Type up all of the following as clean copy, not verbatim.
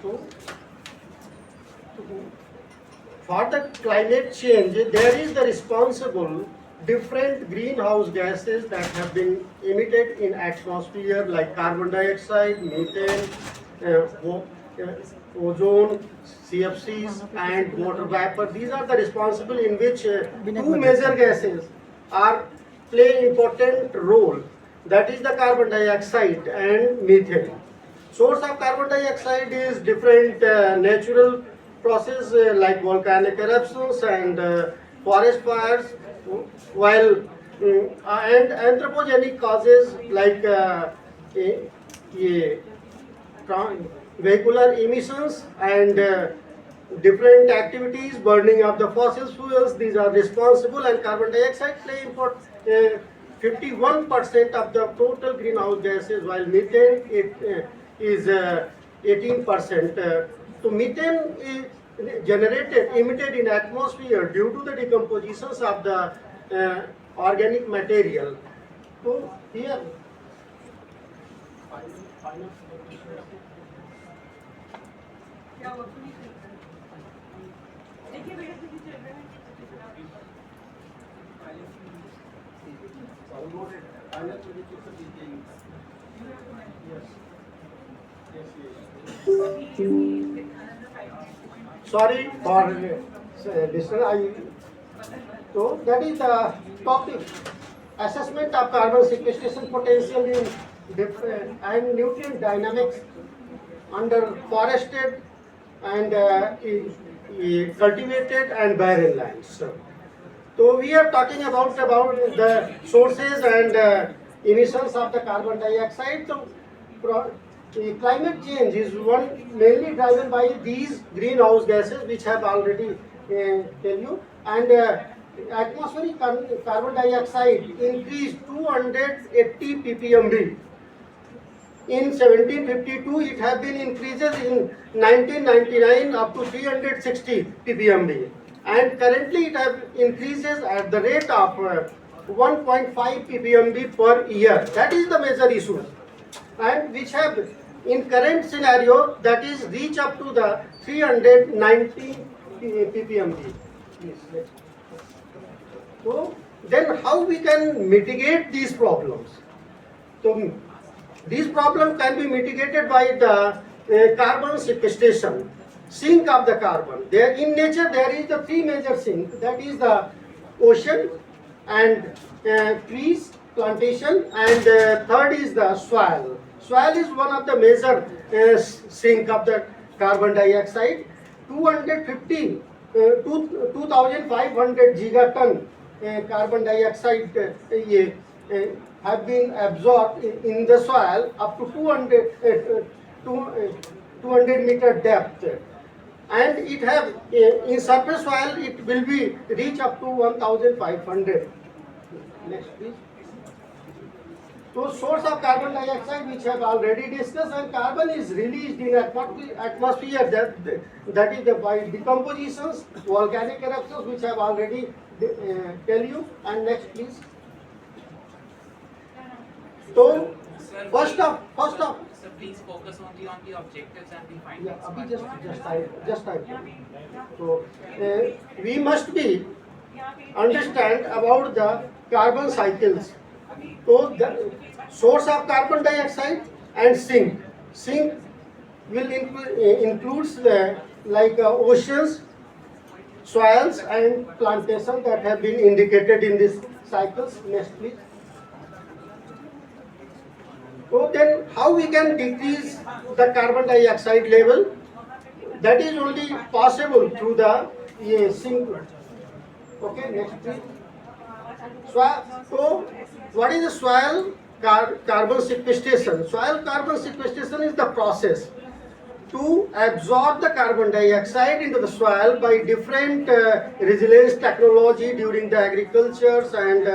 So, for the climate change, there is the responsible different greenhouse gases that have been emitted in atmosphere like carbon dioxide, methane, ozone, CFCs, and water vapor. These are the responsible in which two major gases are play important role. That is the carbon dioxide and methane. Source of carbon dioxide is different natural process like volcanic eruptions and forest fires, while and anthropogenic causes like a vehicular emissions and different activities, burning of the fossil fuels. These are responsible, and carbon dioxide play important. 51% of the total greenhouse gases, while methane is 18%. So methane is emitted in atmosphere due to the decompositions of the organic material. So here, sorry for listener. So that is the topic: assessment of carbon sequestration potential in different and nutrient dynamics under forested and cultivated and barren lands. So we are talking about the sources and emissions of the carbon dioxide. So climate change is one mainly driven by these greenhouse gases, which have already tell you, and atmospheric carbon dioxide increased 280 ppmb. In 1752, it have been increases in 1999 up to 360 ppmb, and currently it have increases at the rate of 1.5 ppmb per year. That is the major issue, and which have in current scenario that is reach up to the 390 ppmb. Yes. So then how we can mitigate these problems? So these problems can be mitigated by the carbon sequestration, sink of the carbon. There in nature there is the three major sink, that is the ocean and trees, plantation, and third is the soil. Soil is one of the major sink of the carbon dioxide. 2,500 gigaton carbon dioxide have been absorbed in the soil up to 200 meter depth, and it have in surface soil it will be reach up to 1,500. Next please. So source of carbon dioxide which have already discussed, and carbon is released in atmosphere that is by decompositions, volcanic eruptions, which have already tell you. And next please. So first of So please focus only on the objectives and the findings. yeah, abhi just type. So we must be understand about the carbon cycles. So the source of carbon dioxide and sink. Sink will includes like oceans, soils, and plantation that have been indicated in these cycles. Next please. So then how we can decrease the carbon dioxide level? That is only possible through the sink. Okay, next please. So what is the soil carbon sequestration? Soil carbon sequestration is the process to absorb the carbon dioxide into the soil by different resilience technology during the agricultures and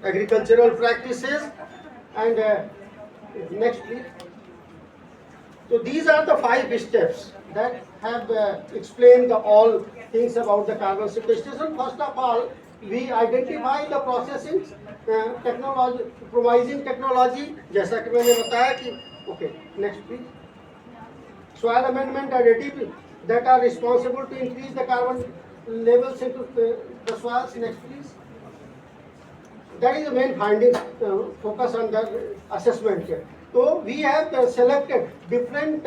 agricultural practices. And next please. So these are the 5 steps that have explained all things about the carbon sequestration. First of all, we identify the processing technology, promising technology, जैसा कि मैंने बताया कि okay, next please. soil amendment additives that are responsible to increase the carbon levels into the soils. Next, please. That is the main findings. Focus on the assessment here. So we have selected different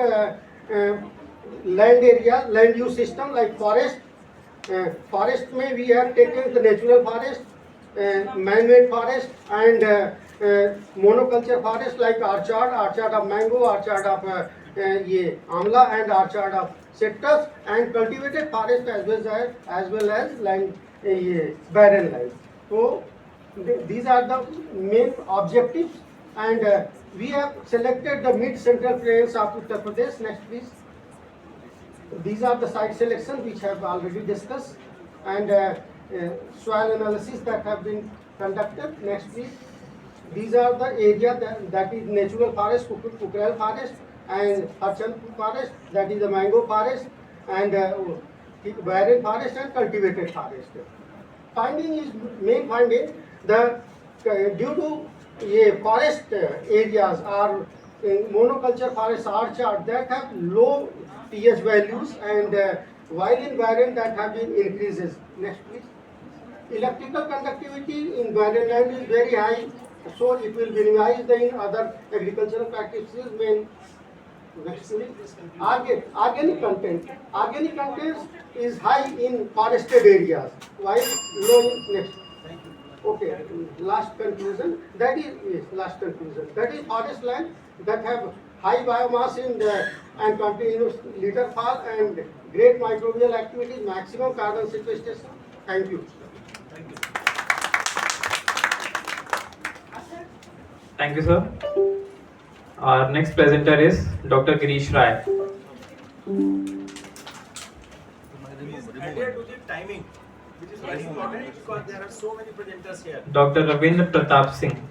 land area, land use system like forest. Forest may we have taken the natural forest, man-made forest, and monoculture forest like orchard of mango, orchard of ye amla, and orchard of citrus, and cultivated forest as well as land barren land. So these are the main objectives, and we have selected the mid-central plains of Uttar Pradesh. Next, please. These are the site selections which have already discussed, and soil analysis that have been conducted. Next, please. These are the area that is natural forest, Kukrel forest, and Harchandpur forest, that is the mango forest, and barren forest and cultivated forest. Finding is main finding the due to forest areas or monoculture forest orchard that have low pH values, and while in barren that have been increases. Next, please. Electrical conductivity in barren land is very high, so it will minimize the in other agricultural practices. Main. Next, please. Organic content. Organic content is high in forested areas, while low in next. Okay, last conclusion. That is yes, last conclusion. That is forest land that have high biomass in the and continuous litter fall and great microbial activities, maximum carbon sequestration. Thank you. Thank you, sir. Our next presenter is Dr. Girish Rai. Adhere to the timing, which is very important because there are so many presenters here. Dr. Ravindra Pratap Singh.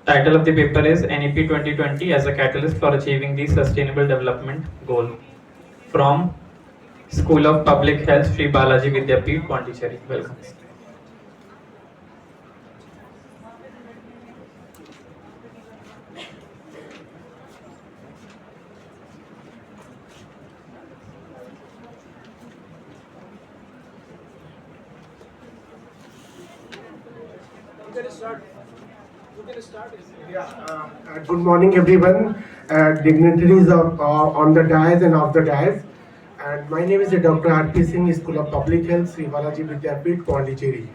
Title of the paper is NEP 2020 as a catalyst for achieving the Sustainable Development Goal. From School of Public Health, Sri Balaji Vidyapeeth, Pondicherry. Welcome. Good morning, everyone. Dignitaries on the dais and off the dais. And my name is Dr. R.P. Singh, School of Public Health, Sri Balaji Vidyapeeth, Pondicherry.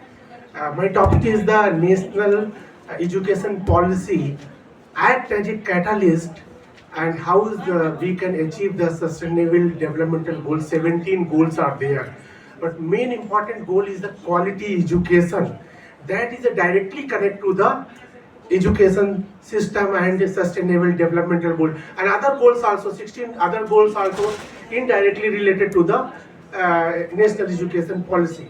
My topic is the National Education Policy Act as a catalyst, and how we can achieve the Sustainable Developmental Goals. 17 goals are there, but main important goal is the quality education. That is directly connected to the education system and the Sustainable Developmental Goal, and other goals also, 16 other goals also indirectly related to the National Education Policy.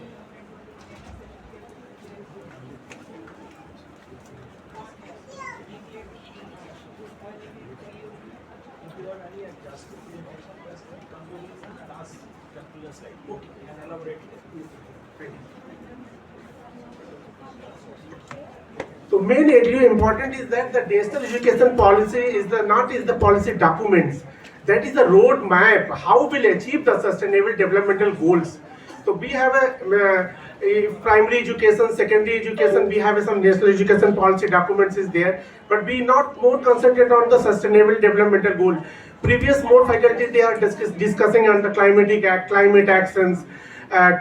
So mainly important is that the national education policy is the policy documents. That is the road map how we'll achieve the sustainable developmental goals. So we have a primary education, secondary education. We have some national education policy documents is there, but we not more concentrate on the sustainable developmental goal. Previous more faculty they are discussing on the climate actions,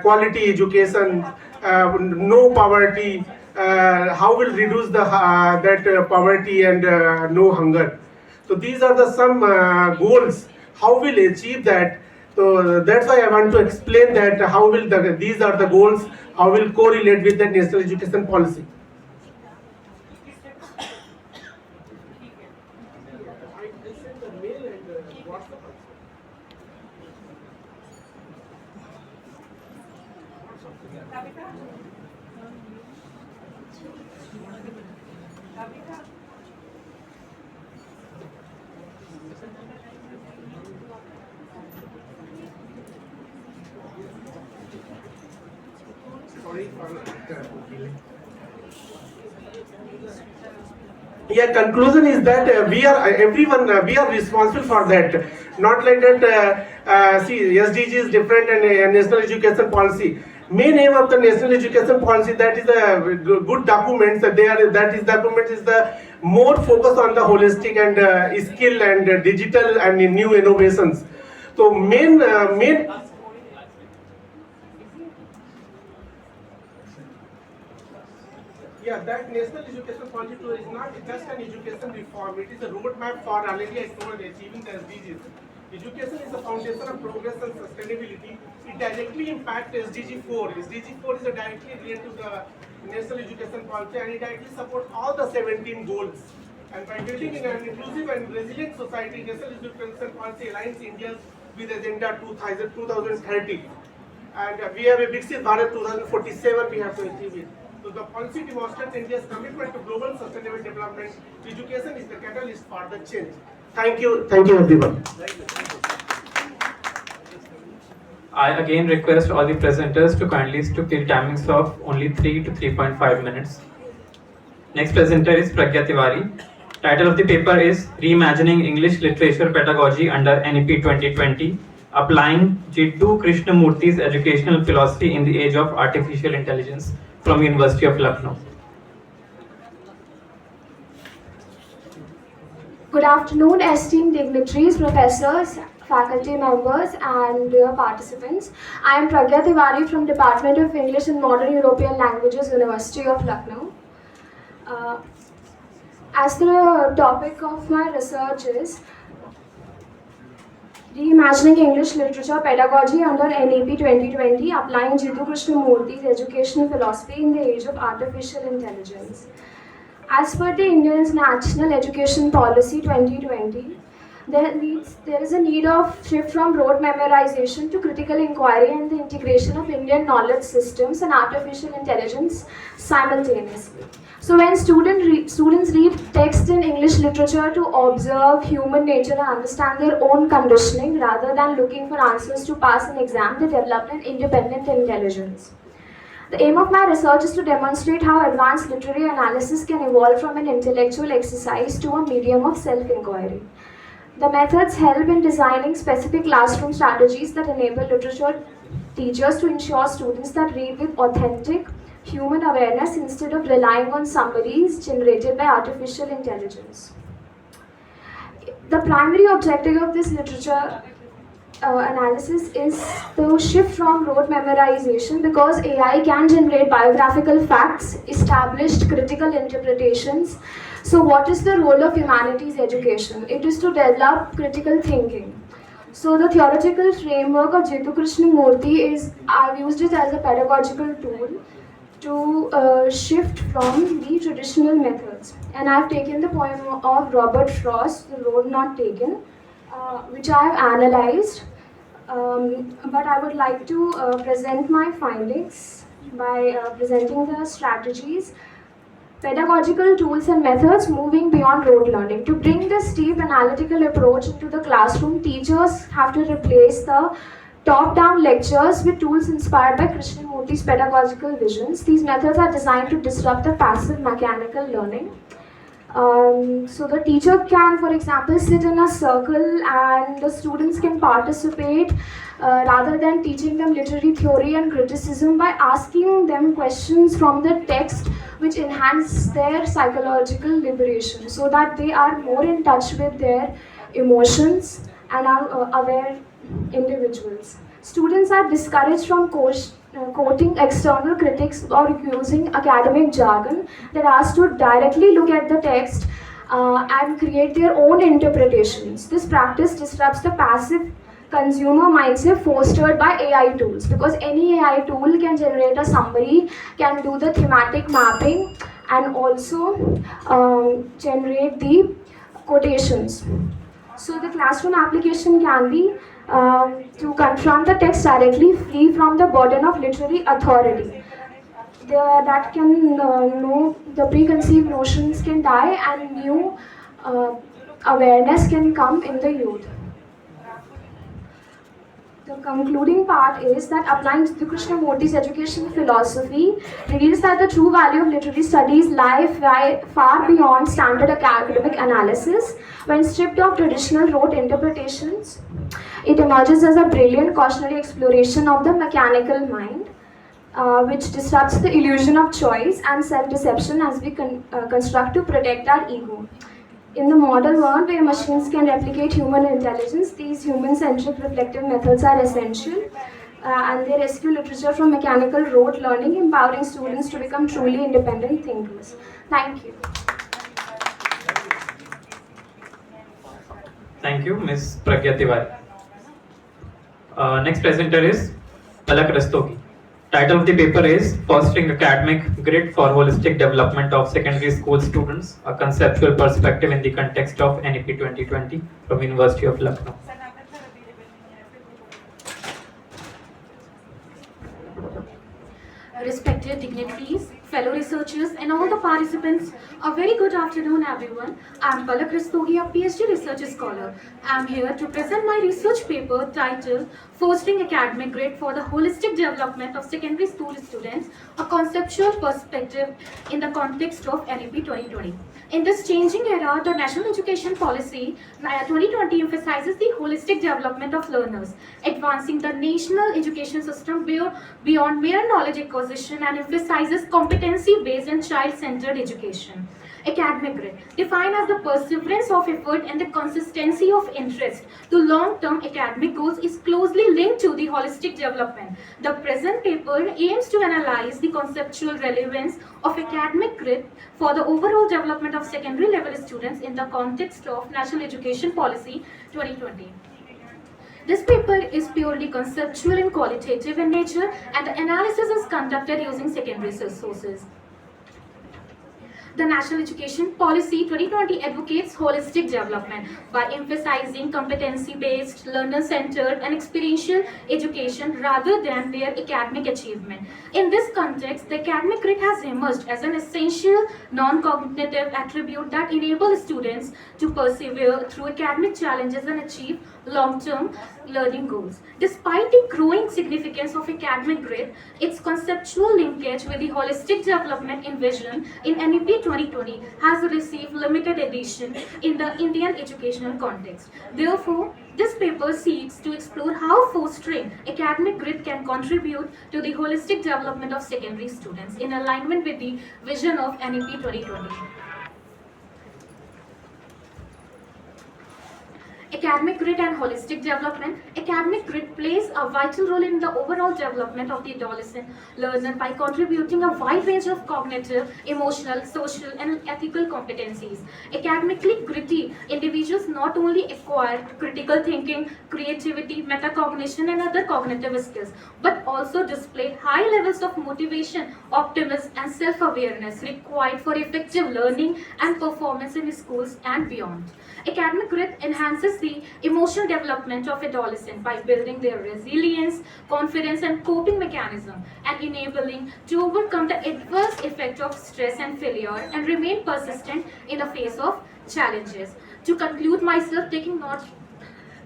quality education, no poverty. How will reduce the poverty and no hunger. So these are the some goals. How will achieve that? So that's why I want to explain that how will these are the goals. How will correlate with the national education policy. Yeah, conclusion is that we are everyone we are responsible for that. Not like that. See, SDG is different and national education policy. Main aim of the national education policy, that is a good documents. That they are, that is document is the more focus on the holistic and skill and digital and new innovations. So main. Yeah, that national education policy tool is not just an education reform, it is a roadmap for already I told achieving the SDGs. Education is the foundation of progress and sustainability. It directly impacts SDG 4. SDG 4 is directly related to the national education policy and it directly supports all the 17 goals. And by building an inclusive and resilient society, national education policy aligns India with Agenda 2030. And we have a Viksit Bharat 2047, we have to achieve it. So the policy demonstrates India's commitment to global sustainable development. Education is the catalyst for the change. Thank you everyone. I again request all the presenters to kindly stick to timings of only 3 to 3.5 minutes. Next presenter is Pragya Tiwari. Title of the paper is Reimagining English Literature Pedagogy under NEP 2020, Applying Jiddu Krishnamurthy's Educational Philosophy in the Age of Artificial Intelligence, from University of Lucknow. Good afternoon, esteemed dignitaries, professors, faculty members, and participants. I am Pragya Tiwari from Department of English and Modern European Languages, University of Lucknow. As the topic of my research is Reimagining English Literature Pedagogy under NEP 2020, Applying Jiddu Krishnamurthy's Educational Philosophy in the Age of Artificial Intelligence. As per the India's National Education Policy 2020, there is a need of shift from rote memorization to critical inquiry and the integration of Indian knowledge systems and artificial intelligence simultaneously. So when students read text in English literature to observe human nature and understand their own conditioning rather than looking for answers to pass an exam, they develop an independent intelligence. The aim of my research is to demonstrate how advanced literary analysis can evolve from an intellectual exercise to a medium of self-inquiry. The methods help in designing specific classroom strategies that enable literature teachers to ensure students that read with authentic human awareness instead of relying on summaries generated by artificial intelligence. The primary objective of this literature analysis is to shift from rote memorization, because AI can generate biographical facts, established critical interpretations. So what is the role of humanities education? It is to develop critical thinking. So the theoretical framework of Jiddu Krishnamurthy is, I've used it as a pedagogical tool to shift from the traditional methods. And I've taken the poem of Robert Frost, The Road Not Taken, which I have analyzed. But I would like to present my findings by presenting the strategies, pedagogical tools and methods moving beyond rote learning. To bring this deep analytical approach into the classroom, teachers have to replace the top-down lectures with tools inspired by Krishnamurthy's pedagogical visions. These methods are designed to disrupt the passive mechanical learning. So the teacher can, for example, sit in a circle and the students can participate rather than teaching them literary theory and criticism, by asking them questions from the text which enhance their psychological liberation, so that they are more in touch with their emotions and are aware individuals. Students are discouraged from quoting external critics or using academic jargon. They're asked to directly look at the text and create their own interpretations. This practice disrupts the passive consumer mindset fostered by AI tools, because any AI tool can generate a summary, can do the thematic mapping, and also generate the quotations. So the classroom application can be to confront the text directly, free from the burden of literary authority. That can know the preconceived notions can die and new awareness can come in the youth. The concluding part is that applying Jiddu Krishnamurti's education philosophy reveals that the true value of literary studies lies far beyond standard academic analysis. When stripped of traditional rote interpretations, it emerges as a brilliant cautionary exploration of the mechanical mind, which disrupts the illusion of choice and self-deception as we construct to protect our ego. In the modern world where machines can replicate human intelligence, these human-centric reflective methods are essential, and they rescue literature from mechanical rote learning, empowering students to become truly independent thinkers. Thank you. Thank you, Ms. Pragya Tiwari. Next presenter is Palak Rastogi. Title of the paper is Fostering Academic Grit for Holistic Development of Secondary School Students, a Conceptual Perspective in the Context of NEP 2020 from University of Lucknow. Respected dignitaries, fellow researchers, and all the participants, a very good afternoon, everyone. I'm Palak Rastogi, a PhD research scholar. I'm here to present my research paper titled Fostering Academic Grit for the Holistic Development of Secondary School Students, a Conceptual Perspective in the Context of NEP 2020. In this changing era, the National Education Policy 2020 emphasizes the holistic development of learners, advancing the national education system beyond mere knowledge acquisition and emphasizes competency-based and child-centered education. Academic grit, defined as the perseverance of effort and the consistency of interest to long-term academic goals, is closely linked to the holistic development. The present paper aims to analyze the conceptual relevance of academic grit for the overall development of secondary level students in the context of National Education Policy 2020. This paper is purely conceptual and qualitative in nature, and the analysis is conducted using secondary sources. The National Education Policy 2020 advocates holistic development by emphasizing competency-based, learner-centered, and experiential education rather than their academic achievement. In this context, the academic grit has emerged as an essential non-cognitive attribute that enables students to persevere through academic challenges and achieve long-term learning goals. Despite the growing significance of academic grit, its conceptual linkage with the holistic development envisioned in NEP 2020 has received limited edition in the Indian educational context. Therefore, this paper seeks to explore how fostering academic grit can contribute to the holistic development of secondary students in alignment with the vision of NEP 2020. Academic grit and holistic development. Academic grit plays a vital role in the overall development of the adolescent learner by contributing a wide range of cognitive, emotional, social, and ethical competencies. Academically gritty individuals not only acquire critical thinking, creativity, metacognition, and other cognitive skills, but also display high levels of motivation, optimism, and self-awareness required for effective learning and performance in schools and beyond. Academic grit enhances the emotional development of adolescents by building their resilience, confidence, and coping mechanism, and enabling to overcome the adverse effect of stress and failure and remain persistent in the face of challenges. To conclude myself, taking not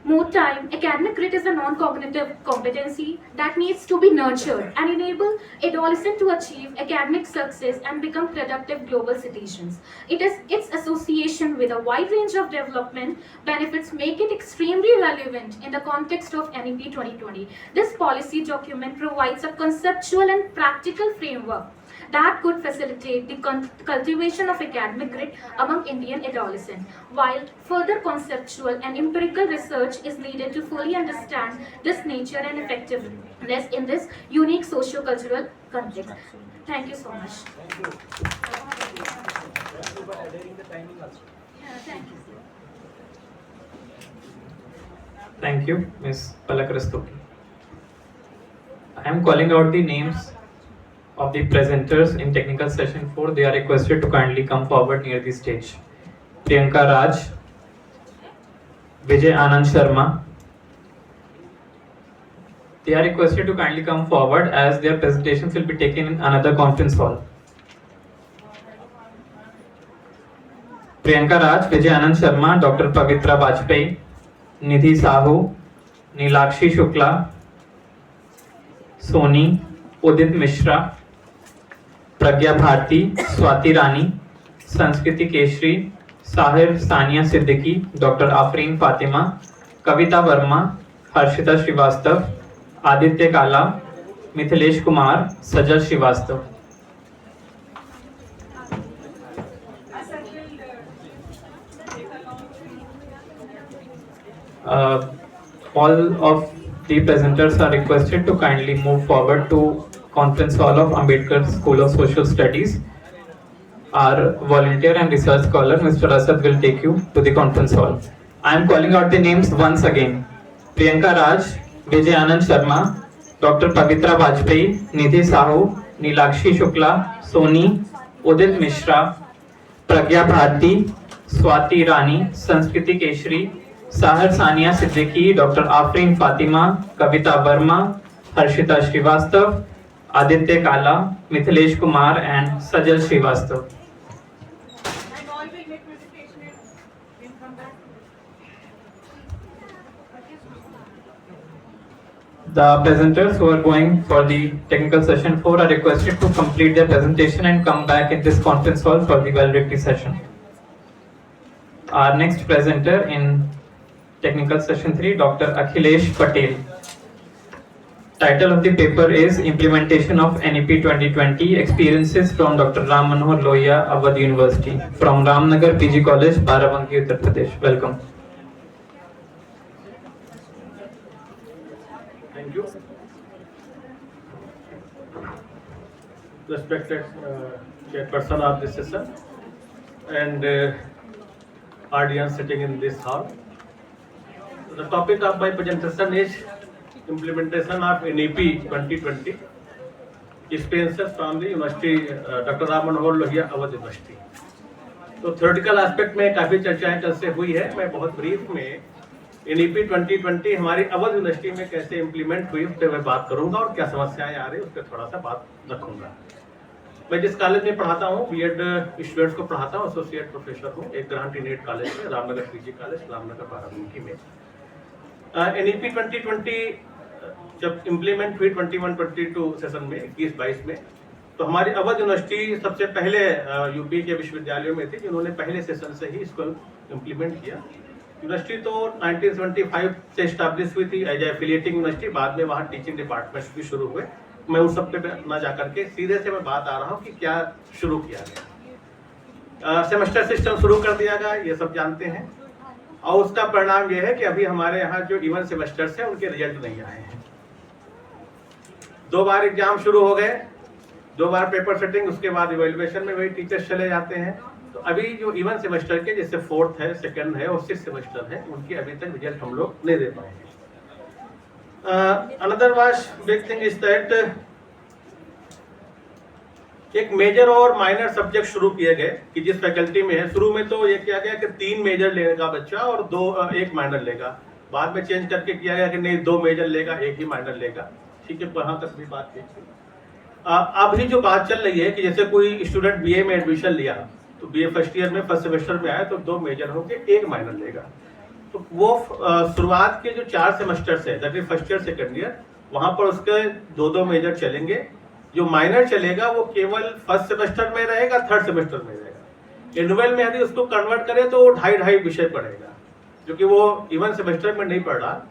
more time, academic grit is a non-cognitive competency that needs to be nurtured and enable adolescents to achieve academic success and become productive global citizens. Its association with a wide range of development benefits make it extremely relevant in the context of NEP 2020. This policy document provides a conceptual and practical framework that could facilitate the cultivation of academic grit among Indian adolescents, while further conceptual and empirical research is needed to fully understand this nature and effectiveness in this unique socio-cultural context. Thank you so much. Thank you. Thank you for adhering the timing also. Yeah, thank you. Thank you, Ms. Palak Rastogi. I am calling out the names of the presenters in technical session 4. They are requested to kindly come forward near the stage. Priyanka Raj, Vijay Anand Sharma. They are requested to kindly come forward as their presentations will be taken in another conference hall. Priyanka Raj, Vijay Anand Sharma, Dr. Pavitra Bajpayee, Nidhi Sahu, Nilakshi Shukla, Soni, उदित मिश्रा, प्रज्ञा भारती, स्वाति रानी, संस्कृति Keshari, Sahir Sania Siddiqui, doctor Afreen Fatima, कविता वर्मा, हर्षिता श्रीवास्तव, आदित्य काला, मिथिलेश कुमार, सजल Srivastava. All of the presenters are requested to kindly move forward to conference hall of Ambedkar School of Social Studies. Our volunteer and research scholar, Mr. Asad, will take you to the conference hall. I am calling out the names once again. Priyanka Raj, Vijay Anand Sharma, Dr. Pavitra Vajpayee, Nidhi Sahu, Nilakshi Shukla, Soni, Udit Mishra, Pragya Bharti, Swati Rani, Sanskriti Keshri, Sahar Sania Siddiqui, Dr. Afreen Fatima, Kavita Verma, Harshita Srivastav, Aditya Kala, Mithilesh Kumar and Sajal Srivastav. The presenters who are going for the technical session 4 are requested to complete their presentation and come back in this conference hall for the valedictory session. Our next presenter in technical session 3, Dr. Akhilesh Patel. Title of the paper is Implementation of NEP 2020 Experiences from Dr. Ram Manohar Lohia, Awadh University, from Ramnagar PG College, Barabanki, Uttar Pradesh. Welcome. Thank you. Respected chairperson of this session and audience sitting in this hall. The topic of my presentation is implementation of NEP 2020 experiences from the University Dr. Ram Manohar Lohia, Awadh University. तो theoretical aspect में काफ़ी चर्चाएं कल से हुई है. मैं बहुत ब्रीफ में NEP 2020 हमारी अवध यूनिवर्सिटी में कैसे इम्प्लीमेंट हुई उस पर मैं बात करूंगा और क्या समस्याएं आ रही उस पर थोड़ा सा बात रखूंगा. मैं जिस कॉलेज में पढ़ाता हूँ, बीएड स्टूडेंट्स को पढ़ाता हूँ, एसोसिएट प्रोफेसर हूँ एक ग्रांट इनेट कॉलेज में, रामनगर पीजी कॉलेज, रामनगर बाराबंकी में. NEP 2020 जब इम्प्लीमेंट हुई 21-22 सेशन में 21-22 में, तो हमारी अवध यूनिवर्सिटी सबसे पहले यूपी के विश्वविद्यालयों में थी जिन्होंने पहले सेशन से ही इसको इम्प्लीमेंट किया. यूनिवर्सिटी तो 1975 से इस्टेब्लिश हुई थी एज एफिलिएटिंग यूनिवर्सिटी. बाद में वहाँ टीचिंग डिपार्टमेंट्स भी शुरू हुए. मैं उन सब पे ना जाकर के सीधे से मैं बात आ रहा हूँ कि क्या शुरू किया गया. सेमेस्टर सिस्टम शुरू कर दिया गया, ये सब जानते हैं. और उसका परिणाम ये है कि अभी हमारे यहाँ जो इवन सेमेस्टर्स हैं उनके रिजल्ट नहीं आए हैं. 2 बार एग्जाम शुरू हो गए, 2 बार पेपर सेटिंग, उसके बाद इवेल्युएशन में वही टीचर्स चले जाते हैं. तो अभी जो इवन सेमेस्टर के जैसे 4th है, 2nd है और 6th सेमेस्टर है, उनकी अभी तक रिजल्ट हम लोग नहीं दे पाए हैं. Another big thing is that एक मेजर और माइनर सब्जेक्ट शुरू किए गए कि जिस फैकल्टी में है. शुरू में तो ये किया गया कि 3 मेजर लेगा बच्चा और 1 माइनर लेगा. बाद में चेंज करके किया गया कि नहीं 2 मेजर लेगा, 1 ही माइनर लेगा. ठीक है, वहां तक भी बात ठीक थी. अभी जो बात चल रही है कि जैसे कोई स्टूडेंट बीए में एडमिशन लिया तो बीए फर्स्ट ईयर में फर्स्ट सेमेस्टर में आया तो 2 मेजर होंगे, 1 माइनर लेगा. तो वो शुरुआत के जो 4 सेमेस्टर्स है, that is first year second year, वहां पर उसके 2-2 मेजर चलेंगे. जो माइनर चलेगा वो केवल फर्स्ट सेमेस्टर में रहेगा, थर्ड सेमेस्टर में रहेगा. एनुअल में यदि उसको कन्वर्ट करें तो वो 2.5 विषय पढ़ेगा, जो कि वो इवन सेमेस्टर में नहीं पढ़ रहा.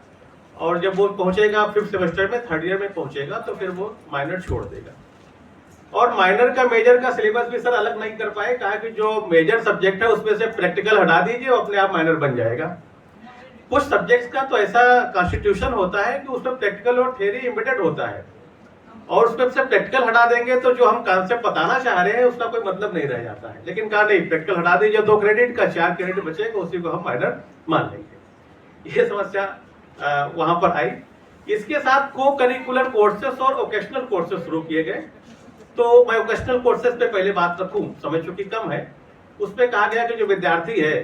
और जब वो पहुंचेगा 5th सेमेस्टर में, थर्ड ईयर में पहुंचेगा तो फिर वो माइनर छोड़ देगा. और माइनर का मेजर का सिलेबस भी सर अलग नहीं कर पाए. कहा कि जो मेजर सब्जेक्ट है उसमें से प्रैक्टिकल हटा दीजिए, वो अपने आप माइनर बन जाएगा. कुछ सब्जेक्ट्स का तो ऐसा कॉन्स्टिट्यूशन होता है कि उसमें प्रैक्टिकल और थ्योरी एम्बेडेड होता है, और उसमें से प्रैक्टिकल हटा देंगे तो जो हम कॉन्सेप्ट बताना चाह रहे हैं उसका कोई मतलब नहीं रह जाता है. लेकिन कहा नहीं, प्रैक्टिकल हटा दीजिए, 2 क्रेडिट का 4 क्रेडिट बचेगा, उसी को हम माइनर मान लेंगे. ये समस्या वहां पर आई. इसके साथ को करिकुलर कोर्सेस और वोकेशनल कोर्सेस शुरू किए गए. तो मैं वोकेशनल कोर्सेस पे पहले बात रखूं, समय चूंकि कम है. उस पर कहा गया कि जो विद्यार्थी है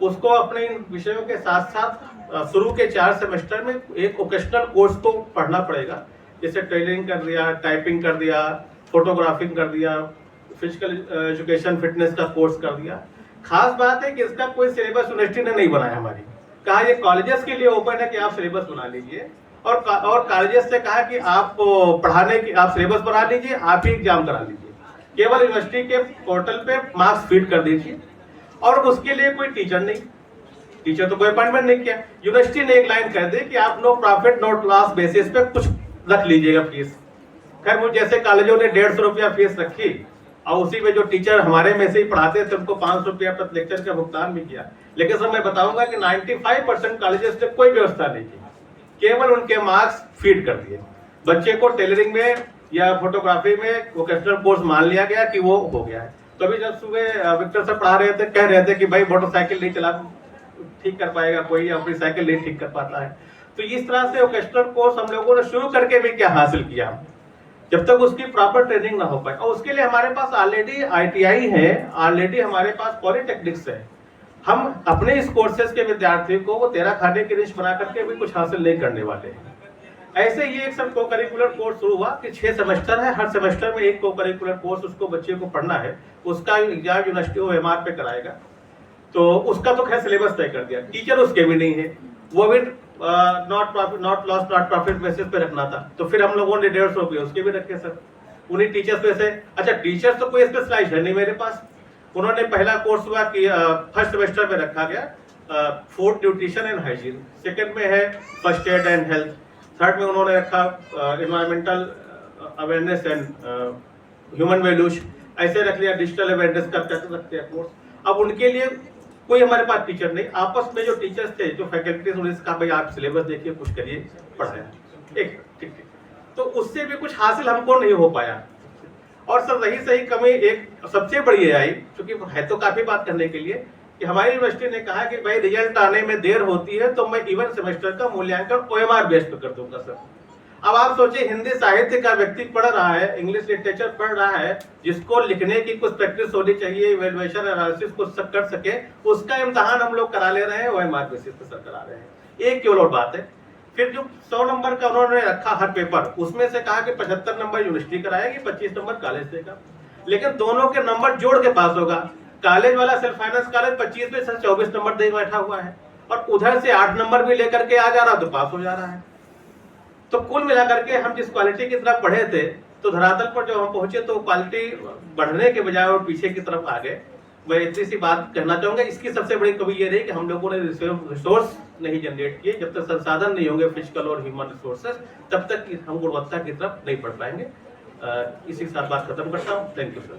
उसको अपने इन विषयों के साथ साथ शुरू के 4 सेमेस्टर में एक वोकेशनल कोर्स को पढ़ना पड़ेगा. जैसे टेलरिंग कर दिया, टाइपिंग कर दिया, फोटोग्राफिंग कर दिया, फिजिकल एजुकेशन फिटनेस का कोर्स कर दिया. खास बात है कि इसका कोई सिलेबस यूनिवर्सिटी ने नहीं बनाया हमारी. कहा ये कॉलेजेस के लिए ओपन है कि आप सिलेबस बना लीजिए. और कॉलेजेस से कहा कि आप पढ़ाने की आप सिलेबस बना लीजिए, आप ही एग्जाम करा लीजिए, केवल यूनिवर्सिटी के पोर्टल पे मार्क्स फीड कर दीजिए और उसके लिए कोई टीचर नहीं, टीचर तो कोई अपॉइंटमेंट नहीं किया। यूनिवर्सिटी ने एक लाइन कह दी कि आप no profit no loss basis पे कुछ रख लीजिएगा फीस। खैर वो जैसे कॉलेजों ने 150 रुपया फीस रखी और उसी में जो टीचर हमारे में से ही पढ़ाते थे उनको 500 रुपया प्रति लेक्चर का भुगतान भी किया। लेकिन सर मैं बताऊंगा कि 95% कॉलेजेस ने कोई व्यवस्था नहीं की, केवल उनके मार्क्स फीड कर दिए। बच्चे को टेलरिंग में या फोटोग्राफी में वोकेशनल कोर्स मान लिया गया कि वो हो गया है। तो अभी जब सुबह विक्टर सर पढ़ा रहे थे, कह रहे थे कि भाई मोटरसाइकिल नहीं चला ठीक कर पाएगा कोई, अपनी साइकिल नहीं ठीक कर पाता है। तो इस तरह से वोकेशनल कोर्स हम लोगों ने शुरू करके भी क्या हासिल किया, जब तक उसकी प्रॉपर ट्रेनिंग ना हो पाए। और उसके लिए हमारे पास ऑलरेडी ITI है, ऑलरेडी हमारे पास पॉलिटेक्निक्स है। हम अपने इस कोर्सेज के विद्यार्थी को वो तेरा खाने की डिश बना करके भी कुछ हासिल नहीं करने वाले हैं। ऐसे ये एक सब को करिकुलर कोर्स शुरू हुआ कि 6 सेमेस्टर है, हर सेमेस्टर में एक को करिकुलर कोर्स उसको बच्चे को पढ़ना है, उसका एग्जाम यूनिवर्सिटी OMR पे कराएगा। तो उसका तो खैर सिलेबस तय कर दिया, टीचर उसके भी नहीं है, वो भी not profit not loss not profit basis पे रखना था। तो फिर हम लोगों ने 150 रुपये उसके भी रखे सर, उन्हीं टीचर्स में से। अच्छा टीचर्स तो कोई स्पेशलाइज है नहीं मेरे पास। उन्होंने पहला कोर्स हुआ कि फर्स्ट सेमेस्टर में रखा गया food nutrition and hygiene, second में है first aid and health, third में उन्होंने रखा environmental awareness and human values, ऐसे रख लिया डिजिटल अवेयरनेस का रखते हैं कोर्स। अब उनके लिए कोई हमारे पास टीचर नहीं, आपस में जो टीचर्स थे जो फैकल्टीज उन्होंने कहा भाई आप सिलेबस देखिए कुछ करिए पढ़ाएं, एक ठीक ठीक। तो उससे भी कुछ हासिल हमको नहीं हो पाया। और सर रही सही कमी एक सबसे बड़ी ये आई, क्योंकि है तो काफी बात करने के लिए, कि हमारी यूनिवर्सिटी ने कहा कि भाई रिजल्ट आने में देर होती है तो मैं इवन सेमेस्टर का मूल्यांकन OMR बेस पे कर दूंगा सर। अब आप सोचिए हिंदी साहित्य का व्यक्ति पढ़ रहा है, इंग्लिश लिटरेचर पढ़ रहा है, जिसको लिखने की कुछ प्रैक्टिस होनी चाहिए, इवैल्यूएशन एनालिसिस कुछ कर सके, उसका इम्तहान हम लोग करा ले रहे हैं OMR बेसिस पे सर करा रहे हैं। एक केवल और बात है, फिर जो 100 नंबर का उन्होंने रखा हर पेपर, उसमें से कहा कि 75 नंबर यूनिवर्सिटी कराएगी, 25 नंबर कॉलेज देगा, लेकिन दोनों के नंबर जोड़ के पास होगा। कॉलेज वाला सेल्फ फाइनेंस कॉलेज 25 में सर 24 नंबर दे बैठा हुआ है और उधर से 8 नंबर भी लेकर के आ जा रहा तो पास हो जा रहा है। तो कुल मिलाकर के हम जिस क्वालिटी की तरफ बढ़े थे, तो धरातल पर जब हम पहुंचे तो क्वालिटी बढ़ने के बजाय और पीछे की तरफ आ गए। मैं इतनी सी बात कहना चाहूंगा, इसकी सबसे बड़ी कमी ये रही कि हम लोगों ने रिसोर्स नहीं जनरेट किए। जब तक संसाधन नहीं होंगे फिजिकल और ह्यूमन रिसोर्सेस, तब तक हम गुणवत्ता की तरफ नहीं बढ़ पाएंगे। इसी के साथ बात खत्म करता हूँ। Thank you sir.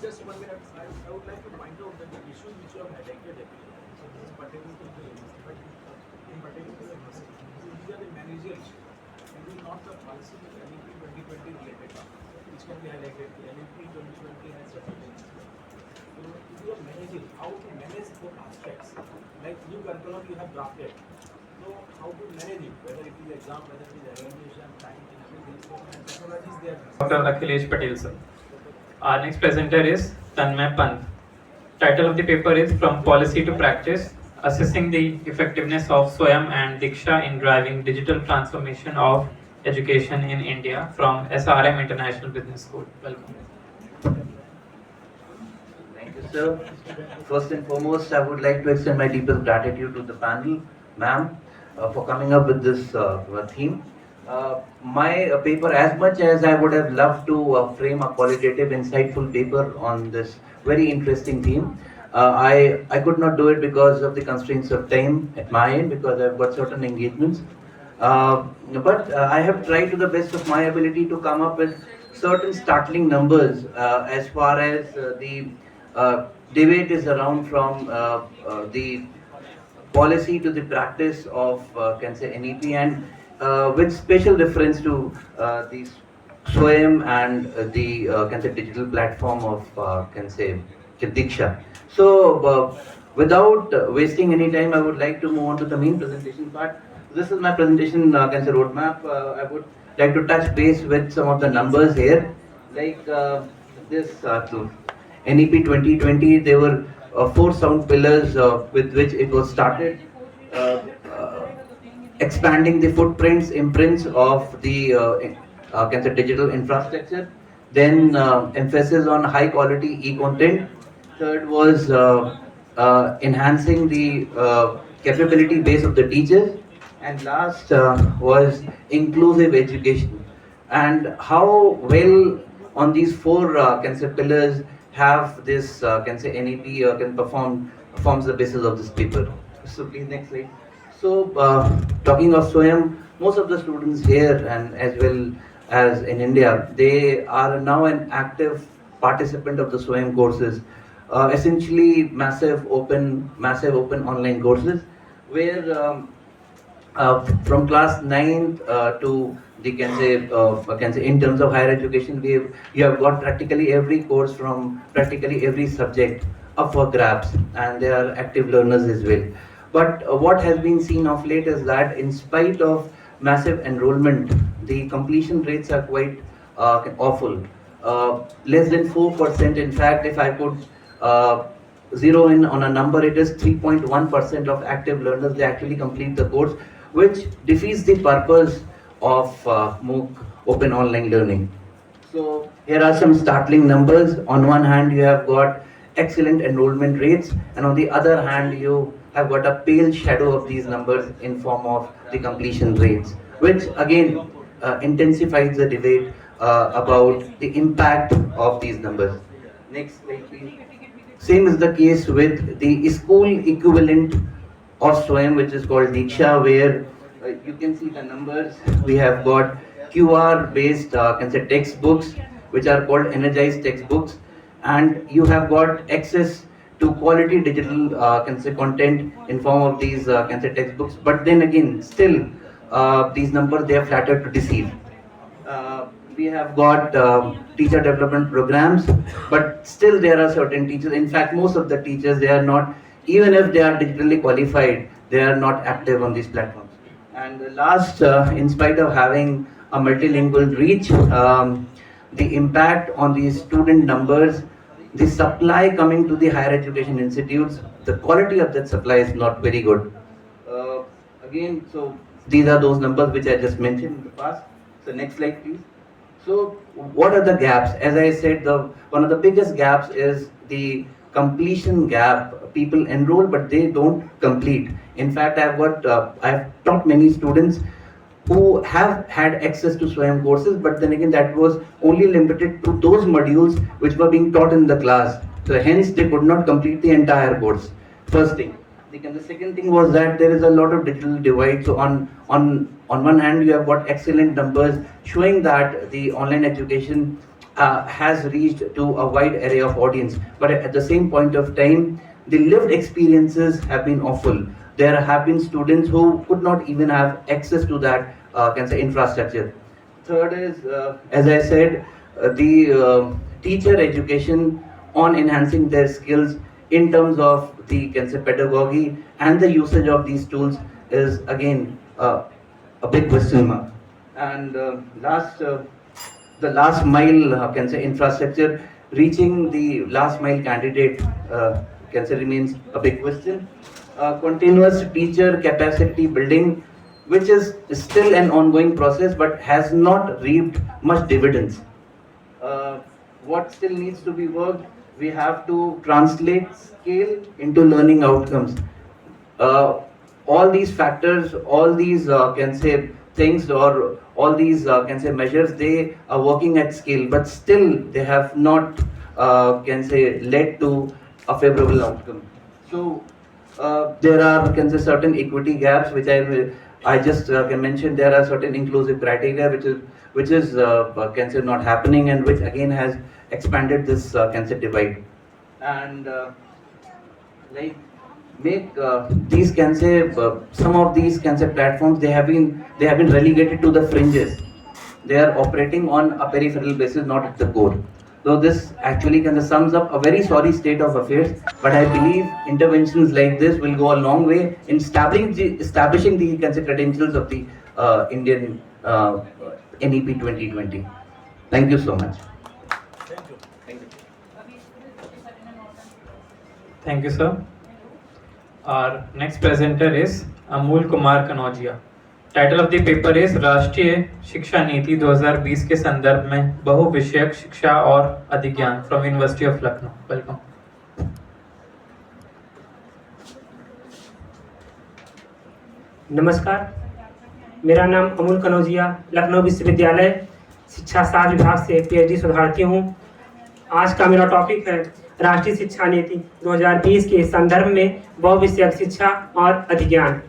Just 1 minute, I would like to point out that the issues which you have highlighted is pertaining to the university, but in particular to the university, these are the managerial issues. It is not the policy with NEP 2020 related, which can be highlighted. The NEP 2020 has certain things. So, if you are managing, how to manage the aspects, like new curriculum you have drafted. So, how to manage it, whether it is exam, whether it is evaluation, time, everything. So, and technology is there. Dr. Akhilesh Patel sir. Our next presenter is Tanmay Pant. Title of the paper is From Policy to Practice, Assessing the Effectiveness of Swayam and Diksha in Driving Digital Transformation of Education in India, from SRM International Business School. Welcome. Thank you, sir. First and foremost, I would like to extend my deepest gratitude to the panel, ma'am, for coming up with this theme. My paper, as much as I would have loved to frame a qualitative, insightful paper on this very interesting theme, I could not do it because of the constraints of time at my end, because I've got certain engagements. But I have tried to the best of my ability to come up with certain startling numbers as far as the debate is around from the policy to the practice of can say NEP, and with special reference to the Swayam and the can say digital platform of can say Diksha. So without wasting any time, I would like to move on to the main presentation part. This is my presentation can say roadmap. I would like to touch base with some of the numbers here, like this NEP 2020. There were 4 sound pillars with which it was started. Expanding the footprints, imprints of the can say digital infrastructure. Then emphasis on high quality e-content. Third was enhancing the capability base of the teachers, and last was inclusive education, and how well on these four can say pillars have this can say NEP can forms the basis of this paper. So please next slide. So talking of SWAYAM, most of the students here and as well as in India, they are now an active participant of the SWAYAM courses. Essentially massive open online courses where from class 9th to the can say in terms of higher education, you have got practically every course from practically every subject up for grabs, and there are active learners as well. But what has been seen of late is that in spite of massive enrollment, the completion rates are quite awful. Less than 4%. In fact, if I could uh, zero in on a number, it is 3.1% of active learners they actually complete the course, which defeats the purpose of MOOC open online learning. So here are some startling numbers. On one hand, you have got excellent enrollment rates, and on the other hand, you have got a pale shadow of these numbers in form of the completion rates, which again intensifies the debate about the impact of these numbers. Next slide, please. Same is the case with the school equivalent of SWAYAM, which is called Diksha, where you can see the numbers. We have got QR based can say textbooks, which are called energized textbooks, and you have got access to quality digital can say content in form of these can say textbooks. But then again, still these numbers they are flattered to deceive. We have got teacher development programs, but still there are certain teachers. In fact, most of the teachers they are not, even if they are digitally qualified, they are not active on these platforms. And the last, in spite of having a multilingual reach, the impact on the student numbers, the supply coming to the higher education institutes, the quality of that supply is not very good. Uh, Again, so these are those numbers which I just mentioned in the past. So next slide, please. So what are the gaps? As I said, the one of the biggest gaps is the completion gap. People enroll, but they don't complete. In fact, I've taught many students who have had access to SWAYAM courses, but then again, that was only limited to those modules which were being taught in the class. So hence, they could not complete the entire course. First thing. The second thing was that there is a lot of digital divide. So on one hand, you have got excellent numbers showing that the online education has reached to a wide array of audience, but at the same point of time, the lived experiences have been awful. There have been students who could not even have access to that can say infrastructure. Third is, as I said, the teacher education on enhancing their skills in terms of the can say pedagogy and the usage of these tools is again a big question mark. And the last mile can say infrastructure, reaching the last mile candidate can say remains a big question. Continuous teacher capacity building, which is still an ongoing process but has not reaped much dividends. What still needs to be worked? We have to translate scale into learning outcomes. Uh, all these factors, all these can say things, or all these can say measures, they are working at scale, but still they have not can say led to a favorable outcome. So there are can say certain equity gaps which I just can mention. There are certain inclusive criteria which is can say not happening, and which again has expanded this can say divide. And like make these can say some of these can say platforms they have been relegated to the fringes. They are operating on a peripheral basis, not at the core. So this actually kind of sums up a very sorry state of affairs. But I believe interventions like this will go a long way in establishing the can say credentials of the Indian NEP 2020. Thank you so much. Thank you. Thank you. Thank you, sir. Our next presenter is Amul Kumar Kanojia. Title of the paper is राष्ट्रीय शिक्षा नीति 2020 के संदर्भ में बहुविषयक शिक्षा और अधिज्ञान from university of Lucknow. Welcome. नमस्कार, मेरा नाम अमूल कनौजिया, लखनऊ विश्वविद्यालय शिक्षा शास्त्र विभाग से पीएचडी शोधार्थी हूँ। आज का मेरा टॉपिक है राष्ट्रीय शिक्षा नीति 2020 के संदर्भ में बहुविषयक शिक्षा और अधिज्ञान।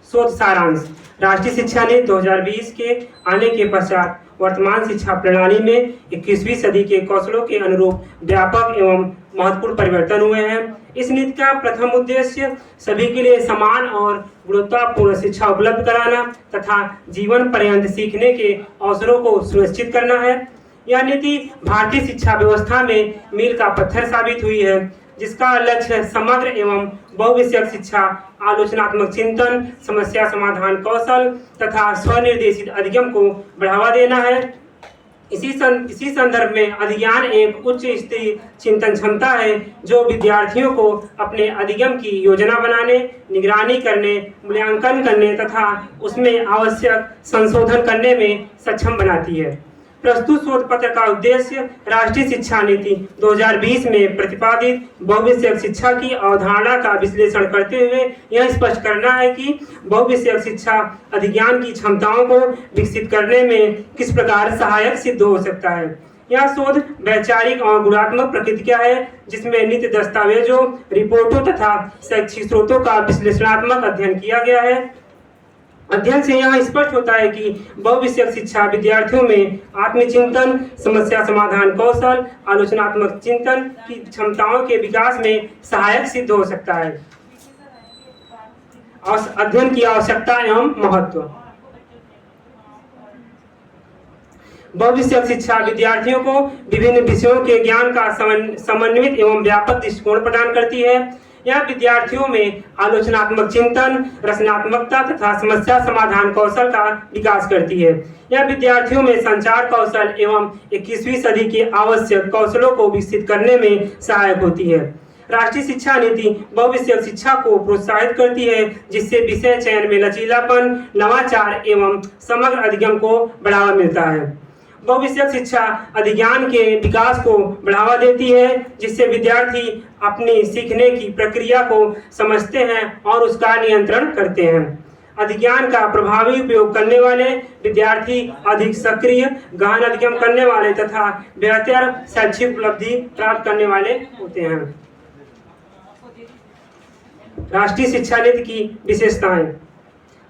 शोध सारांश: राष्ट्रीय शिक्षा नीति 2020 के आने के पश्चात वर्तमान शिक्षा प्रणाली में 21वीं सदी के कौशलों के अनुरूप व्यापक एवं महत्वपूर्ण परिवर्तन हुए हैं। इस नीति का प्रथम उद्देश्य सभी के लिए समान और गुणवत्तापूर्ण शिक्षा उपलब्ध कराना तथा जीवन पर्यंत सीखने के अवसरों को सुनिश्चित करना है। यह नीति भारतीय शिक्षा व्यवस्था में मील का पत्थर साबित हुई है, जिसका लक्ष्य समग्र एवं बहुविषयक शिक्षा, आलोचनात्मक चिंतन, समस्या समाधान कौशल तथा स्वनिर्देशित अधिगम को बढ़ावा देना है। इसी संदर्भ में अधिज्ञान एक उच्च स्तरीय चिंतन क्षमता है जो विद्यार्थियों को अपने अधिगम की योजना बनाने, निगरानी करने, मूल्यांकन करने तथा उसमें आवश्यक संशोधन करने में सक्षम बनाती है। प्रस्तुत शोध पत्र का उद्देश्य राष्ट्रीय शिक्षा नीति 2020 में प्रतिपादित बहुविषयक शिक्षा की अवधारणा का विश्लेषण करते हुए यह स्पष्ट करना है कि बहुविषयक शिक्षा अधिज्ञान की क्षमताओं को विकसित करने में किस प्रकार सहायक सिद्ध हो सकता है। यह शोध वैचारिक और गुणात्मक प्रकृति का है, जिसमें नित्य दस्तावेजों, रिपोर्टों तथा शैक्षिक स्रोतों का विश्लेषणात्मक अध्ययन किया गया है। अध्ययन से यह स्पष्ट होता है कि बहुविषयक शिक्षा विद्यार्थियों में आत्मचिंतन, समस्या समाधान कौशल, आलोचनात्मक चिंतन की क्षमताओं के विकास में सहायक सिद्ध हो सकता है। अध्ययन की आवश्यकता एवं महत्व: बहुविषयक शिक्षा विद्यार्थियों को विभिन्न विषयों के ज्ञान का समन्वित एवं व्यापक दृष्टिकोण प्रदान करती है। यह विद्यार्थियों में आलोचनात्मक चिंतन, रचनात्मकता तथा समस्या समाधान कौशल का विकास करती है। यह विद्यार्थियों में संचार कौशल एवं 21वीं सदी के आवश्यक कौशलों को विकसित करने में सहायक होती है। राष्ट्रीय शिक्षा नीति बहुविषयक शिक्षा को प्रोत्साहित करती है, जिससे विषय चयन में लचीलापन, नवाचार एवं समग्र अधिगम को बढ़ावा मिलता है। बहुविषयक शिक्षा अधिज्ञान के विकास को बढ़ावा देती है, जिससे विद्यार्थी अपनी सीखने की प्रक्रिया को समझते हैं और उसका नियंत्रण करते हैं। अधिज्ञान का प्रभावी उपयोग करने वाले विद्यार्थी अधिक सक्रिय, गहन अधिगम करने वाले तथा बेहतर शैक्षिक उपलब्धि प्राप्त करने वाले होते हैं। राष्ट्रीय शिक्षा नीति की विशेषताएं: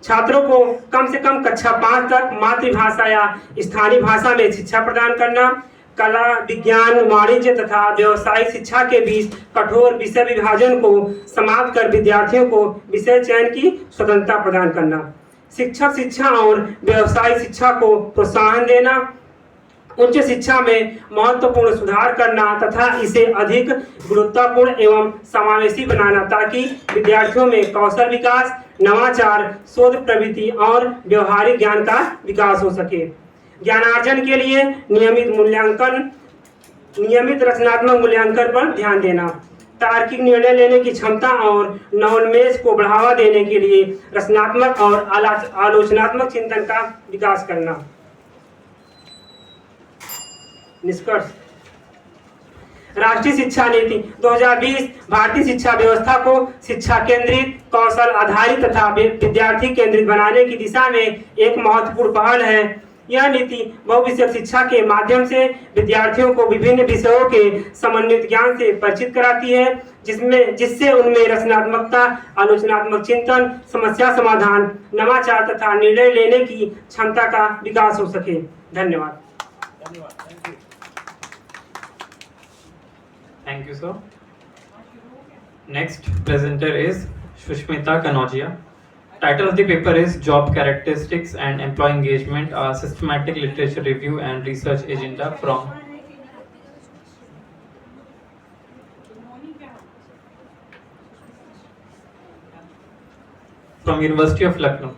छात्रों को कम से कम कक्षा 5 तक मातृभाषा या स्थानीय भाषा में शिक्षा प्रदान करना, कला, विज्ञान, वाणिज्य तथा व्यवसायिक शिक्षा के बीच कठोर विषय विभाजन को समाप्त कर विद्यार्थियों को विषय चयन की स्वतंत्रता प्रदान करना, शिक्षक शिक्षा और व्यवसायिक शिक्षा को प्रोत्साहन देना, उच्च शिक्षा में महत्वपूर्ण सुधार करना तथा इसे अधिक गुणवत्तापूर्ण एवं समावेशी बनाना, ताकि विद्यार्थियों में कौशल विकास, नवाचार, शोध प्रवृत्ति और व्यवहारिक ज्ञान का विकास हो सके। ज्ञानार्जन के लिए नियमित रचनात्मक मूल्यांकन पर ध्यान देना, तार्किक निर्णय लेने की क्षमता और नवोन्मेष को बढ़ावा देने के लिए रचनात्मक और आलोचनात्मक चिंतन का विकास करना। निष्कर्ष: राष्ट्रीय शिक्षा नीति 2020 भारतीय शिक्षा व्यवस्था को शिक्षा केंद्रित, कौशल आधारित तथा विद्यार्थी केंद्रित बनाने की दिशा में एक महत्वपूर्ण पहल है। यह नीति बहुविषयक शिक्षा के माध्यम से विद्यार्थियों को विभिन्न विषयों के समन्वित ज्ञान से परिचित कराती है, जिससे उनमें रचनात्मकता, आलोचनात्मक चिंतन, समस्या समाधान, नवाचार तथा निर्णय लेने की क्षमता का विकास हो सके। धन्यवाद। Thank you, sir. Next presenter is Shushmita Kanojia. Title of the paper is Job Characteristics and Employee Engagement, a Systematic Literature Review and Research Agenda from University of Lucknow.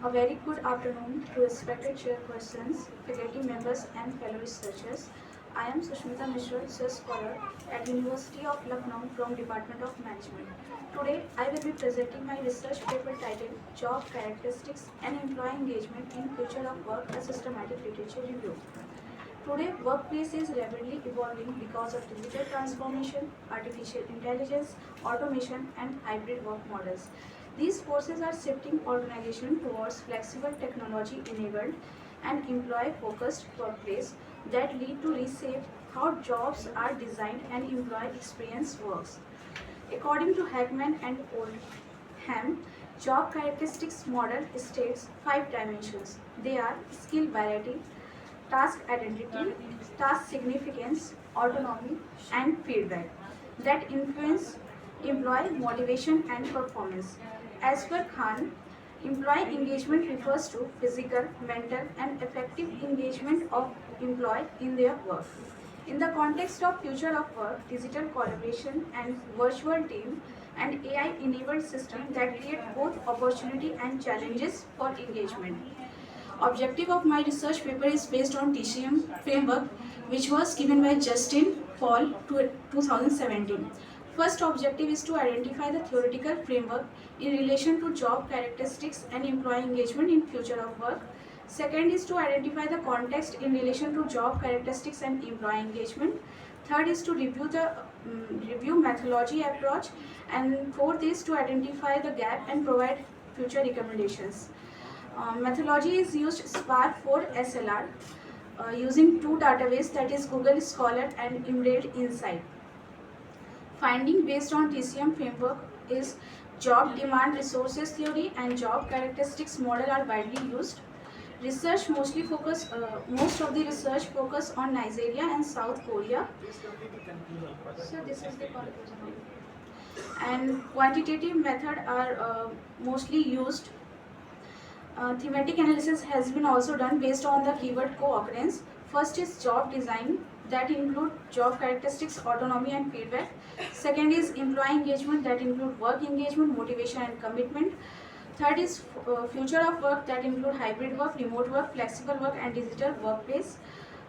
A very good afternoon to respected chairpersons, faculty members and fellow researchers. I am Sushmita Mishra, research scholar at University of Lucknow from Department of Management. Today, I will be presenting my research paper titled Job Characteristics and Employee Engagement in Future of Work, a Systematic Literature Review. Today, workplace is rapidly evolving because of digital transformation, artificial intelligence, automation, and hybrid work models. These forces are shifting organization towards flexible technology-enabled and employee-focused workplace that lead to reshape how jobs are designed and employee experience works. According to Hackman and Oldham, job characteristics model states 5 dimensions. They are skill variety, task identity, task significance, autonomy, and feedback that influence employee motivation and performance. As per Khan, employee engagement refers to physical, mental, and effective engagement of employee in their work. In the context of future of work, digital collaboration and virtual team and AI-enabled systems that create both opportunity and challenges for engagement. Objective of my research paper is based on TCM framework, which was given by Justin Fall 2017. First objective is to identify the theoretical framework in relation to job characteristics and employee engagement in future of work. Second is to identify the context in relation to job characteristics and employee engagement. Third is to review the review methodology approach, and fourth is to identify the gap and provide future recommendations. Methodology is used Spark for SLR using two databases, that is Google Scholar and Emerald Insight. Finding based on TCM framework is job demand resources theory and job characteristics model are widely used. Research most of the research focus on Nigeria and South Korea. So this is the conclusion. And quantitative method are mostly used. Thematic analysis has been also done based on the keyword co-occurrence. First is job design that include job characteristics, autonomy and feedback. Second is employee engagement that include work engagement, motivation and commitment. Third is future of work that include hybrid work, remote work, flexible work and digital workplace.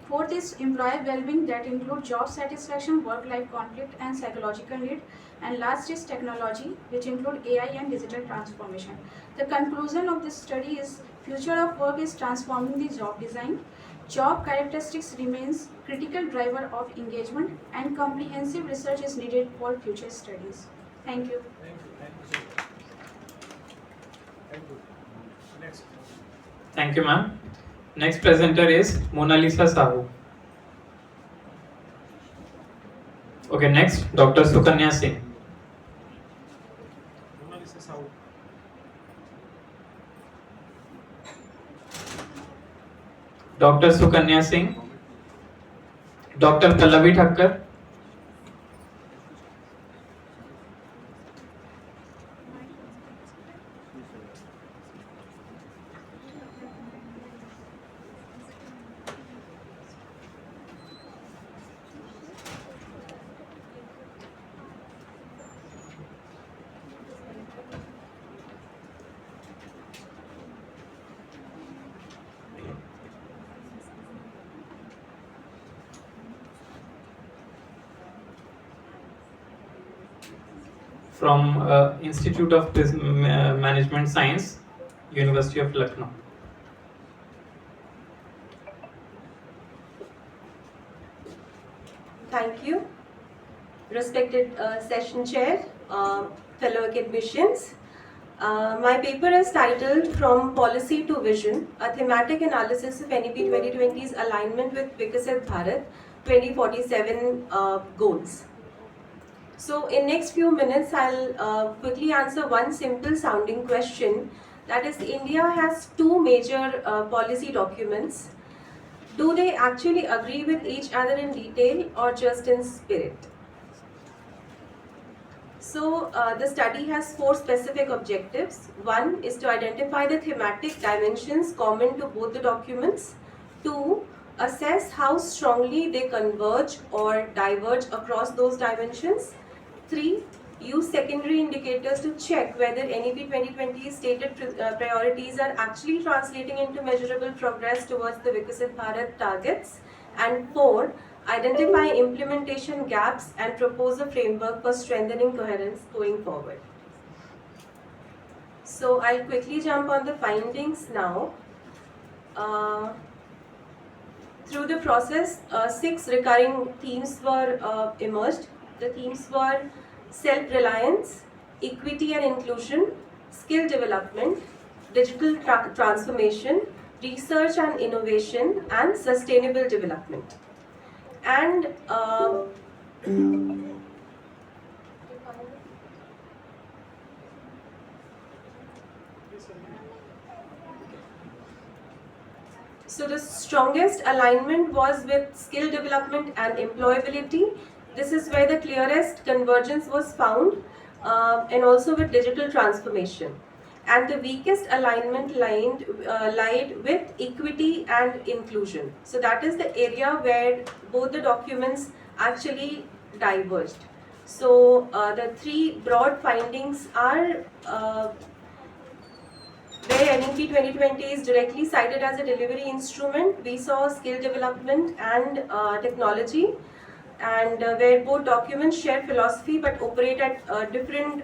Fourth is employee well-being that include job satisfaction, work-life conflict and psychological need. And last is technology, which include AI and digital transformation. The conclusion of this study is future of work is transforming the job design. Job characteristics remains critical driver of engagement and comprehensive research is needed for future studies. Thank you. Next. Thank you, ma'am. Next presenter is Mona Lisa Sahu. Okay, next, Dr. Sukanya Singh. Mona Lisa Sahu. Dr. Sukanya Singh. Dr. Pallavi Thakkar. From Institute of Management Science, University of Lucknow. Thank you. Respected session chair, fellow academicians. My paper is titled From Policy to Vision, a thematic analysis of NEP 2020's alignment with Viksit Bharat 2047 goals. So in next few minutes, I'll quickly answer one simple sounding question. That is, India has two major policy documents. Do they actually agree with each other in detail or just in spirit? So the study has 4 specific objectives. One is to identify the thematic dimensions common to both the documents. 2, assess how strongly they converge or diverge across those dimensions. 3, use secondary indicators to check whether NEP 2020's stated priorities are actually translating into measurable progress towards the Viksit Bharat targets. And 4, identify implementation gaps and propose a framework for strengthening coherence going forward. So I'll quickly jump on the findings now. Through the process, 6 recurring themes were emerged. The themes were self-reliance, equity and inclusion, skill development, digital transformation, research and innovation, and sustainable development. And so the strongest alignment was with skill development and employability. This is where the clearest convergence was found, and also with digital transformation. And the weakest alignment lied with equity and inclusion. So that is the area where both the documents actually diverged. So the 3 broad findings are where NEP 2020 is directly cited as a delivery instrument. We saw skill development and technology, and where both documents share philosophy but operate at different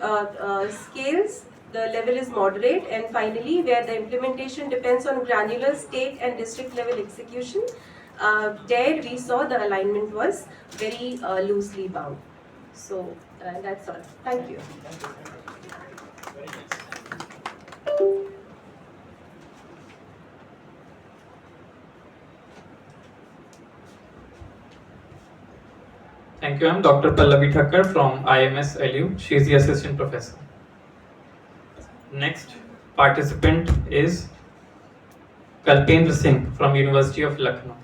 scales. The level is moderate. And finally, where the implementation depends on granular state and district level execution, there we saw the alignment was very loosely bound. So that's all. Thank you. Thank you. I'm Dr. Pallavi Thakkar from IMS LU. She is the assistant professor. Next participant is Kalpendra Singh from University of Lucknow.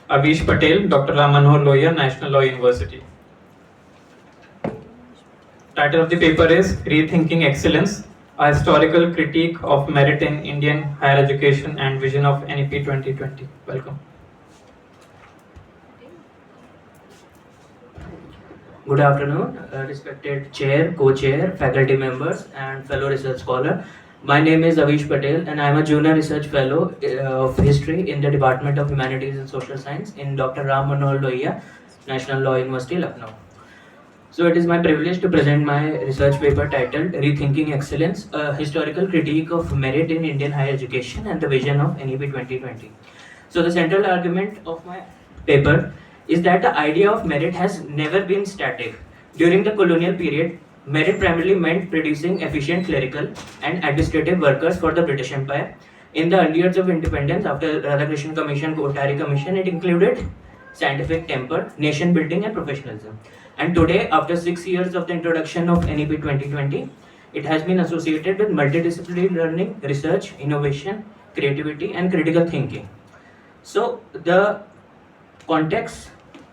Avish Patel, Dr. Ram Manohar Lohia, National Law University. Title of the paper is Rethinking Excellence, a historical critique of merit in Indian higher education and vision of NEP 2020. Welcome. Good afternoon, respected chair, co-chair, faculty members and fellow research scholar. My name is Avish Patel and I am a junior research fellow of history in the Department of Humanities and Social Science in Dr. Ram Manohar Lohia, National Law University, Lucknow. So it is my privilege to present my research paper titled Rethinking Excellence, a historical critique of merit in Indian higher education and the vision of NEP 2020. So the central argument of my paper is that the idea of merit has never been static. During the colonial period, merit primarily meant producing efficient clerical and administrative workers for the British Empire. In the early years of independence, after Radhakrishnan Commission, Kothari Commission, it included scientific temper, nation building and professionalism. And today, after 6 years of the introduction of NEP 2020, it has been associated with multidisciplinary learning, research, innovation, creativity and critical thinking. So the context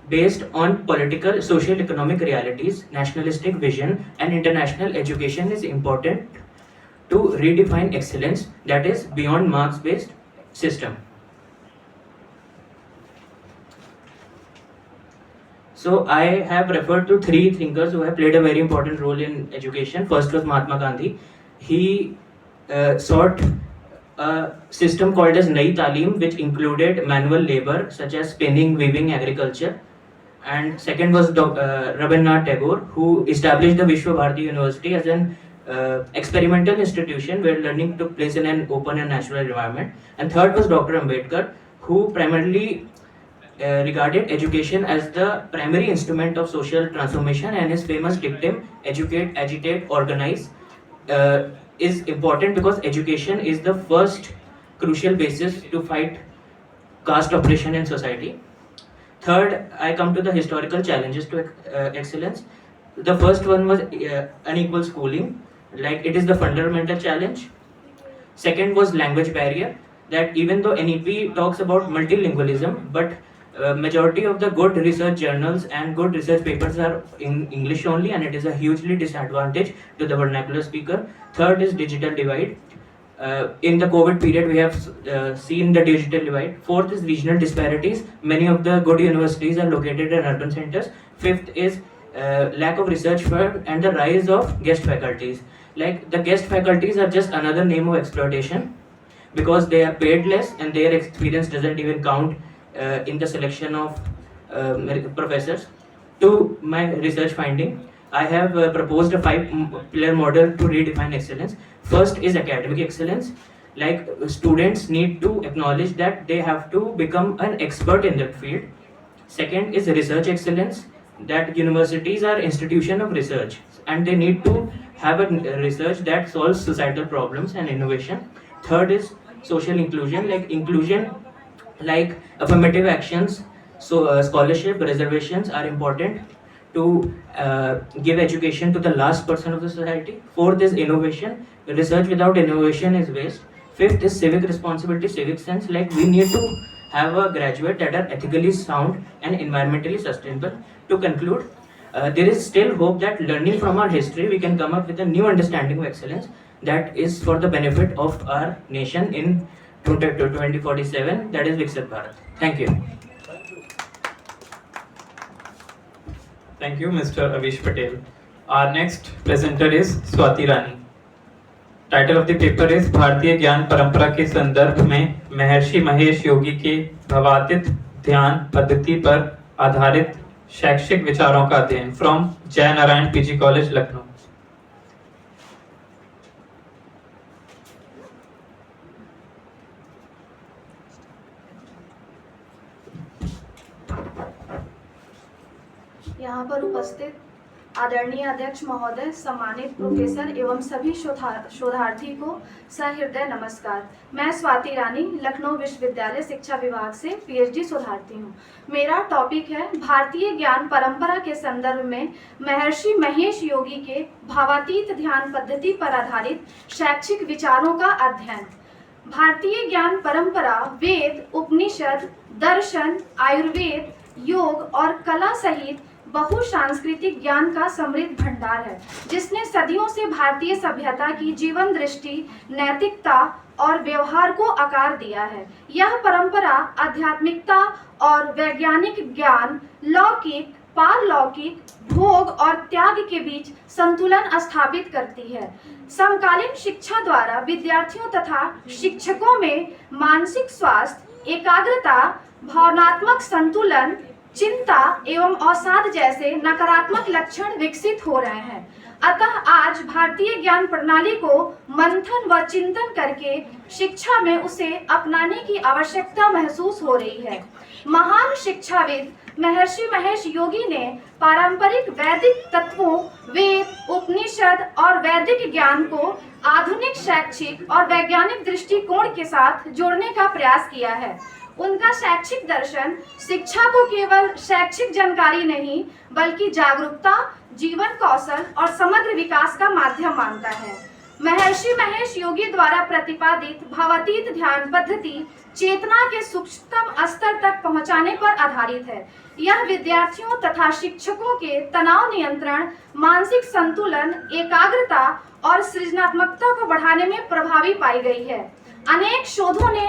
based on political, social, economic realities, nationalistic vision and international education is important to redefine excellence that is beyond marks-based system. So I have referred to 3 thinkers who have played a very important role in education. First was Mahatma Gandhi. He sought a system called as Nai Talim, which included manual labor such as spinning, weaving, agriculture. And second was Rabindranath Tagore, who established the Vishwa Bharati University as an experimental institution where learning took place in an open and natural environment. And third was Dr. Ambedkar, who primarily regarded education as the primary instrument of social transformation, and his famous dictum, educate, agitate, organize, is important because education is the first crucial basis to fight caste oppression in society. Third, I come to the historical challenges to excellence. The first one was unequal schooling, like it is the fundamental challenge. Second was language barrier, that even though NEP talks about multilingualism, but majority of the good research journals and good research papers are in English only, and it is a hugely disadvantage to the vernacular speaker. Third is digital divide. In the COVID period, we have seen the digital divide. Fourth is regional disparities. Many of the good universities are located in urban centers. Fifth is lack of research fund and the rise of guest faculties. Like the guest faculties are just another name of exploitation because they are paid less and their experience doesn't even count in the selection of professors. To my research finding, I have proposed a 5-pillar model to redefine excellence. First is academic excellence. Like students need to acknowledge that they have to become an expert in that field. Second is research excellence, that universities are institution of research and they need to have a research that solves societal problems and innovation. Third is social inclusion, like affirmative actions. So scholarship reservations are important to give education to the last person of the society. Fourth is innovation. Research without innovation is waste. Fifth is civic responsibility, civic sense. Like we need to have a graduate that are ethically sound and environmentally sustainable. To conclude, there is still hope that learning from our history, we can come up with a new understanding of excellence that is for the benefit of our nation in 2047, that is Viksit Bharat. Thank you. Thank you, Mr. Avish Patel. Our next presenter is Swati Rani. Title of the paper is भारतीय ज्ञान परंपरा के संदर्भ में महर्षि महेश योगी के भावातीत ध्यान पद्धति पर आधारित शैक्षिक विचारों का अध्ययन फ्रॉम जय नारायण पीजी कॉलेज लखनऊ. यहाँ पर उपस्थित आदरणीय अध्यक्ष महोदय, सम्मानित प्रोफेसर एवं सभी शोधार्थी को सहृदय नमस्कार. मैं स्वाति रानी लखनऊ विश्वविद्यालय शिक्षा विभाग से पीएचडी शोधार्थी हूँ. मेरा टॉपिक है भारतीय ज्ञान परंपरा के संदर्भ में महर्षि महेश योगी के भावातीत ध्यान पद्धति पर आधारित शैक्षिक विचारों का अध्ययन. भारतीय ज्ञान परंपरा वेद, उपनिषद, दर्शन, आयुर्वेद, योग और कला सहित बहुसांस्कृतिक ज्ञान का समृद्ध भंडार है, जिसने सदियों से भारतीय सभ्यता की जीवन दृष्टि, नैतिकता और व्यवहार को आकार दिया है. यह परंपरा आध्यात्मिकता और वैज्ञानिक ज्ञान, लौकिक, पारलौकिक, भोग और त्याग के बीच संतुलन स्थापित करती है. समकालीन शिक्षा द्वारा विद्यार्थियों तथा शिक्षकों में मानसिक स्वास्थ्य, एकाग्रता, भावनात्मक संतुलन, चिंता एवं अवसाद जैसे नकारात्मक लक्षण विकसित हो रहे हैं. अतः आज भारतीय ज्ञान प्रणाली को मंथन व चिंतन करके शिक्षा में उसे अपनाने की आवश्यकता महसूस हो रही है. महान शिक्षाविद महर्षि महेश योगी ने पारंपरिक वैदिक तत्वों, वेद, उपनिषद और वैदिक ज्ञान को आधुनिक शैक्षिक और वैज्ञानिक दृष्टिकोण के साथ जोड़ने का प्रयास किया है. उनका शैक्षिक दर्शन शिक्षा को केवल शैक्षिक जानकारी नहीं बल्कि जागरूकता, जीवन कौशल और समग्र विकास का माध्यम मानता है. महर्षि महेश योगी द्वारा प्रतिपादित भावातीत ध्यान पद्धति चेतना के सूक्ष्मतम स्तर तक पहुंचाने पर आधारित है. यह विद्यार्थियों तथा शिक्षकों के तनाव नियंत्रण, मानसिक संतुलन, एकाग्रता और सृजनात्मकता को बढ़ाने में प्रभावी पाई गई है. अनेक शोधों ने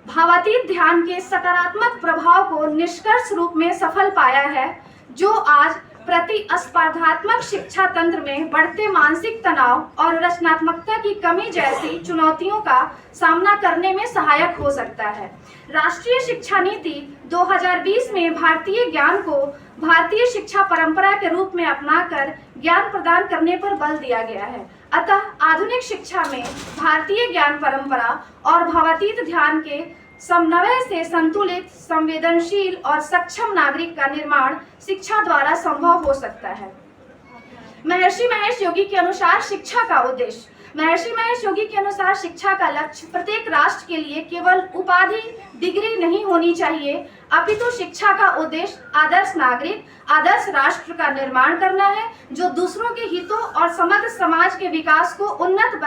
भावातीत ध्यान के सकारात्मक प्रभाव को निष्कर्ष रूप में सफल पाया है, जो आज प्रतिस्पर्धात्मक शिक्षा तंत्र में बढ़ते मानसिक तनाव और रचनात्मकता की कमी जैसी चुनौतियों का सामना करने में सहायक हो सकता है. राष्ट्रीय शिक्षा नीति 2020 में भारतीय ज्ञान को भारतीय शिक्षा परंपरा के रूप में अपनाकर ज्ञान प्रदान करने पर बल दिया गया है. अतः आधुनिक शिक्षा में भारतीय ज्ञान परंपरा और भावातीत ध्यान के समन्वय से संतुलित, संवेदनशील और सक्षम नागरिक का निर्माण शिक्षा द्वारा संभव हो सकता है. महर्षि महेश योगी के अनुसार शिक्षा का उद्देश्य. महर्षि महेश योगी के अनुसार शिक्षा का लक्ष्य प्रत्येक राष्ट्र के लिए केवल उपाधि, डिग्री नहीं होनी चाहिए, अपितु शिक्षा का उद्देश्य आदर्श नागरिक, आदर्श राष्ट्र का निर्माण करना है, जो दूसरों के हितों और समग्र समाज के विकास को उन्नत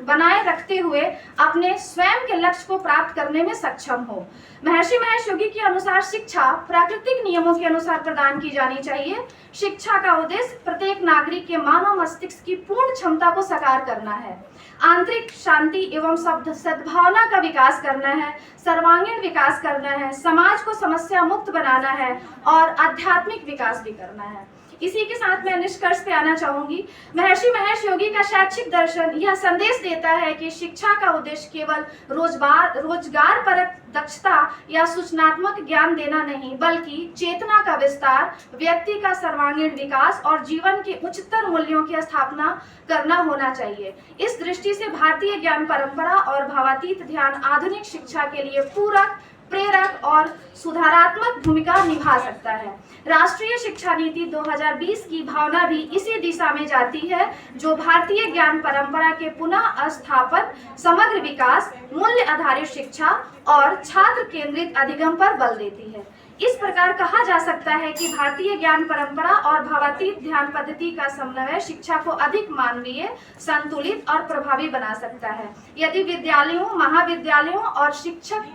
बनाए रखते हुए अपने स्वयं के लक्ष्य को प्राप्त करने में सक्षम हो। महर्षि महेश योगी के अनुसार शिक्षा प्राकृतिक नियमों के अनुसार प्रदान की जानी चाहिए। शिक्षा का उद्देश्य प्रत्येक नागरिक के मानव मस्तिष्क की पूर्ण क्षमता को साकार करना है, आंतरिक शांति एवं सद्भावना का विकास करना है, सर्वांगीण विकास करना है, समाज को समस्या मुक्त बनाना है और आध्यात्मिक विकास भी करना है। इसी के साथ मैं निष्कर्ष पे आना चाहूंगी। महर्षि महेश योगी का शैक्षिक दर्शन यह संदेश देता है कि शिक्षा का उद्देश्य केवल रोजगार परक दक्षता या सूचनात्मक ज्ञान देना नहीं, बल्कि चेतना का विस्तार, व्यक्ति का सर्वांगीण विकास और जीवन के उच्चतर मूल्यों की स्थापना करना होना चाहिए। इस दृष्टि से भारतीय ज्ञान परंपरा और भावातीत ध्यान आधुनिक शिक्षा के लिए पूरक, प्रेरक और सुधारात्मक भूमिका निभा सकता है। राष्ट्रीय शिक्षा नीति 2020 की भावना भी इसी दिशा में जाती है, जो भारतीय ज्ञान परंपरा के पुनः स्थापन, समग्र विकास, मूल्य आधारित शिक्षा और छात्र केंद्रित अधिगम पर बल देती है। इस प्रकार कहा जा सकता है कि भारतीय ज्ञान परंपरा और भावातीत ध्यान पद्धति का समन्वय शिक्षा को अधिक मानवीय, संतुलित और प्रभावी बना सकता है। यदि विद्यालयों, महाविद्यालयों और शिक्षक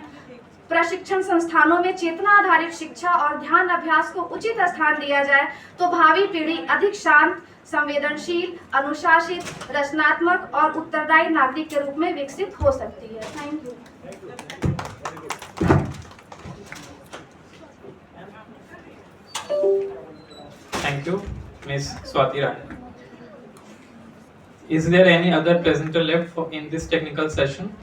प्रशिक्षण संस्थानों में चेतना आधारित शिक्षा और ध्यान अभ्यास को उचित स्थान दिया जाए तो भावी पीढ़ी अधिक शांत, संवेदनशील, अनुशासित, रचनात्मक और उत्तरदायी नागरिक के रूप में विकसित हो सकती है। Thank you. Thank you, Ms. Swati Rani. Is there any other presenter left in this technical session?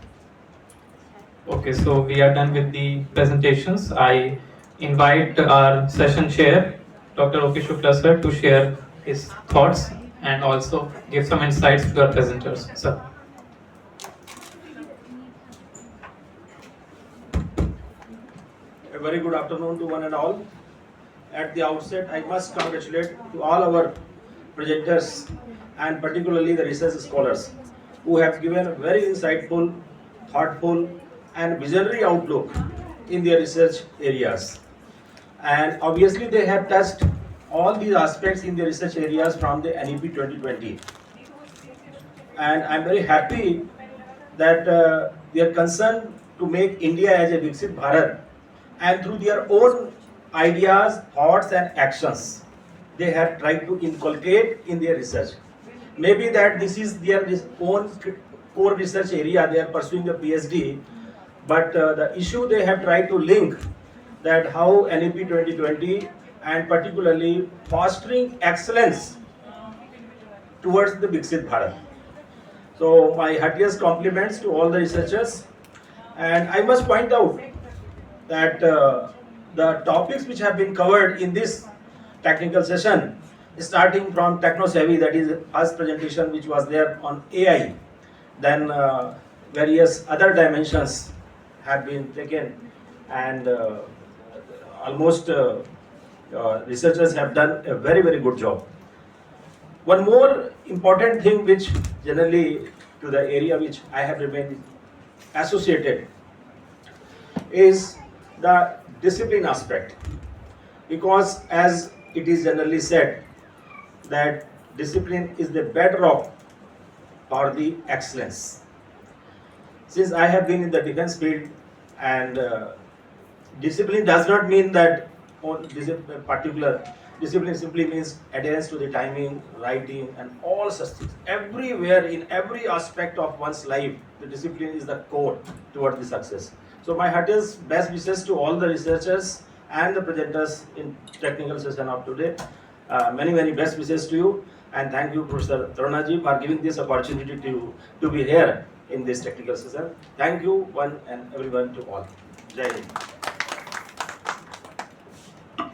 Okay, so we are done with the presentations. I invite our session chair, Dr. O.P. Shukla sir, to share his thoughts and also give some insights to our presenters. Sir. A very good afternoon to one and all. At the outset, I must congratulate to all our projectors and particularly the research scholars who have given a very insightful, thoughtful and visionary outlook in their research areas. And obviously they have touched all these aspects in the research areas from the NEP 2020. And I'm very happy that they are concerned to make India as a Viksit Bharat, and through their own ideas, thoughts and actions, they have tried to inculcate in their research. Maybe that this is their own core research area, they are pursuing a PhD, but the issue they have tried to link that how NEP 2020 and particularly fostering excellence towards the Viksit Bharat. So my heartiest compliments to all the researchers, and I must point out that the topics which have been covered in this technical session, starting from techno-savvy, that is first presentation which was there on AI, then various other dimensions have been taken, and almost researchers have done a very, very good job. One more important thing which generally to the area which I have remained associated is the discipline aspect, because as it is generally said that discipline is the bedrock for the excellence. Since I have been in the defense field, and discipline does not mean that particular discipline simply means adherence to the timing, writing and all such things. Everywhere, in every aspect of one's life, the discipline is the core toward the success. So my heartiest best wishes to all the researchers and the presenters in technical session of today. Many, many best wishes to you, and thank you, Professor Tarunaji, for giving this opportunity to be here in this technical session. Thank you one and everyone to all. Jai Hind.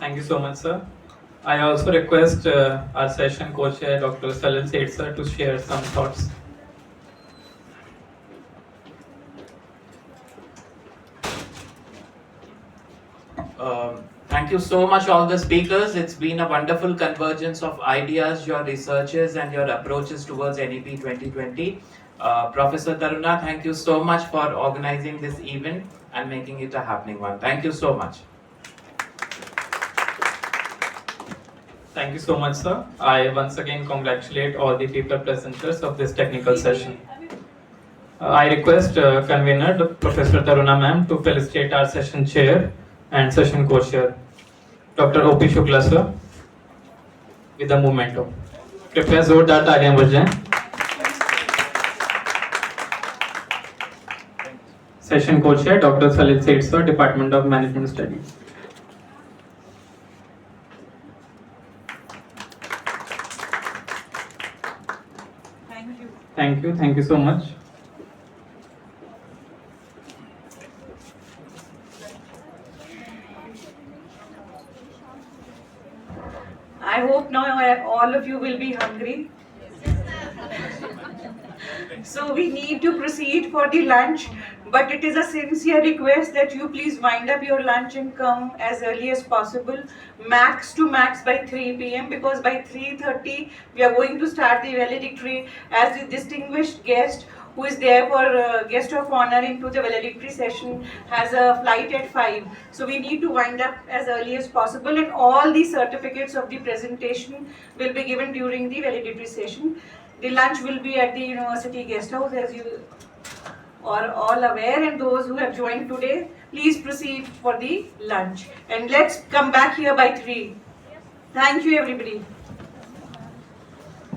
Thank you so much, sir. I also request our session co-chair, Dr. Salil Seth sir, to share some thoughts. Thank you so much, all the speakers. It's been a wonderful convergence of ideas, your researches and your approaches towards NEP 2020. Professor Taruna, thank you so much for organizing this event and making it a happening one. Thank you so much. Thank you so much, sir. I once again congratulate all the paper presenters of this technical session. I request convener Professor Taruna ma'am to felicitate our session chair and session co-chair, Dr. O.P. Shukla sir, with the memento. कृपया जोरदार तालियां बजाएं. Session co-chair Dr. Salil Seth sir, Department of Management Studies. Thank you so much. I hope now all of you will be hungry. So we need to proceed for the lunch, but it is a sincere request that you please wind up your lunch and come as early as possible, max to max by 3 p.m. because by 3:30 we are going to start the valedictory as the distinguished guest who is there for guest of honor into the valedictory session has a flight at 5. So we need to wind up as early as possible, and all the certificates of the presentation will be given during the valedictory session. The lunch will be at the university guest house, as you are all aware, and those who have joined today, please proceed for the lunch. And let's come back here by 3. Thank you, everybody.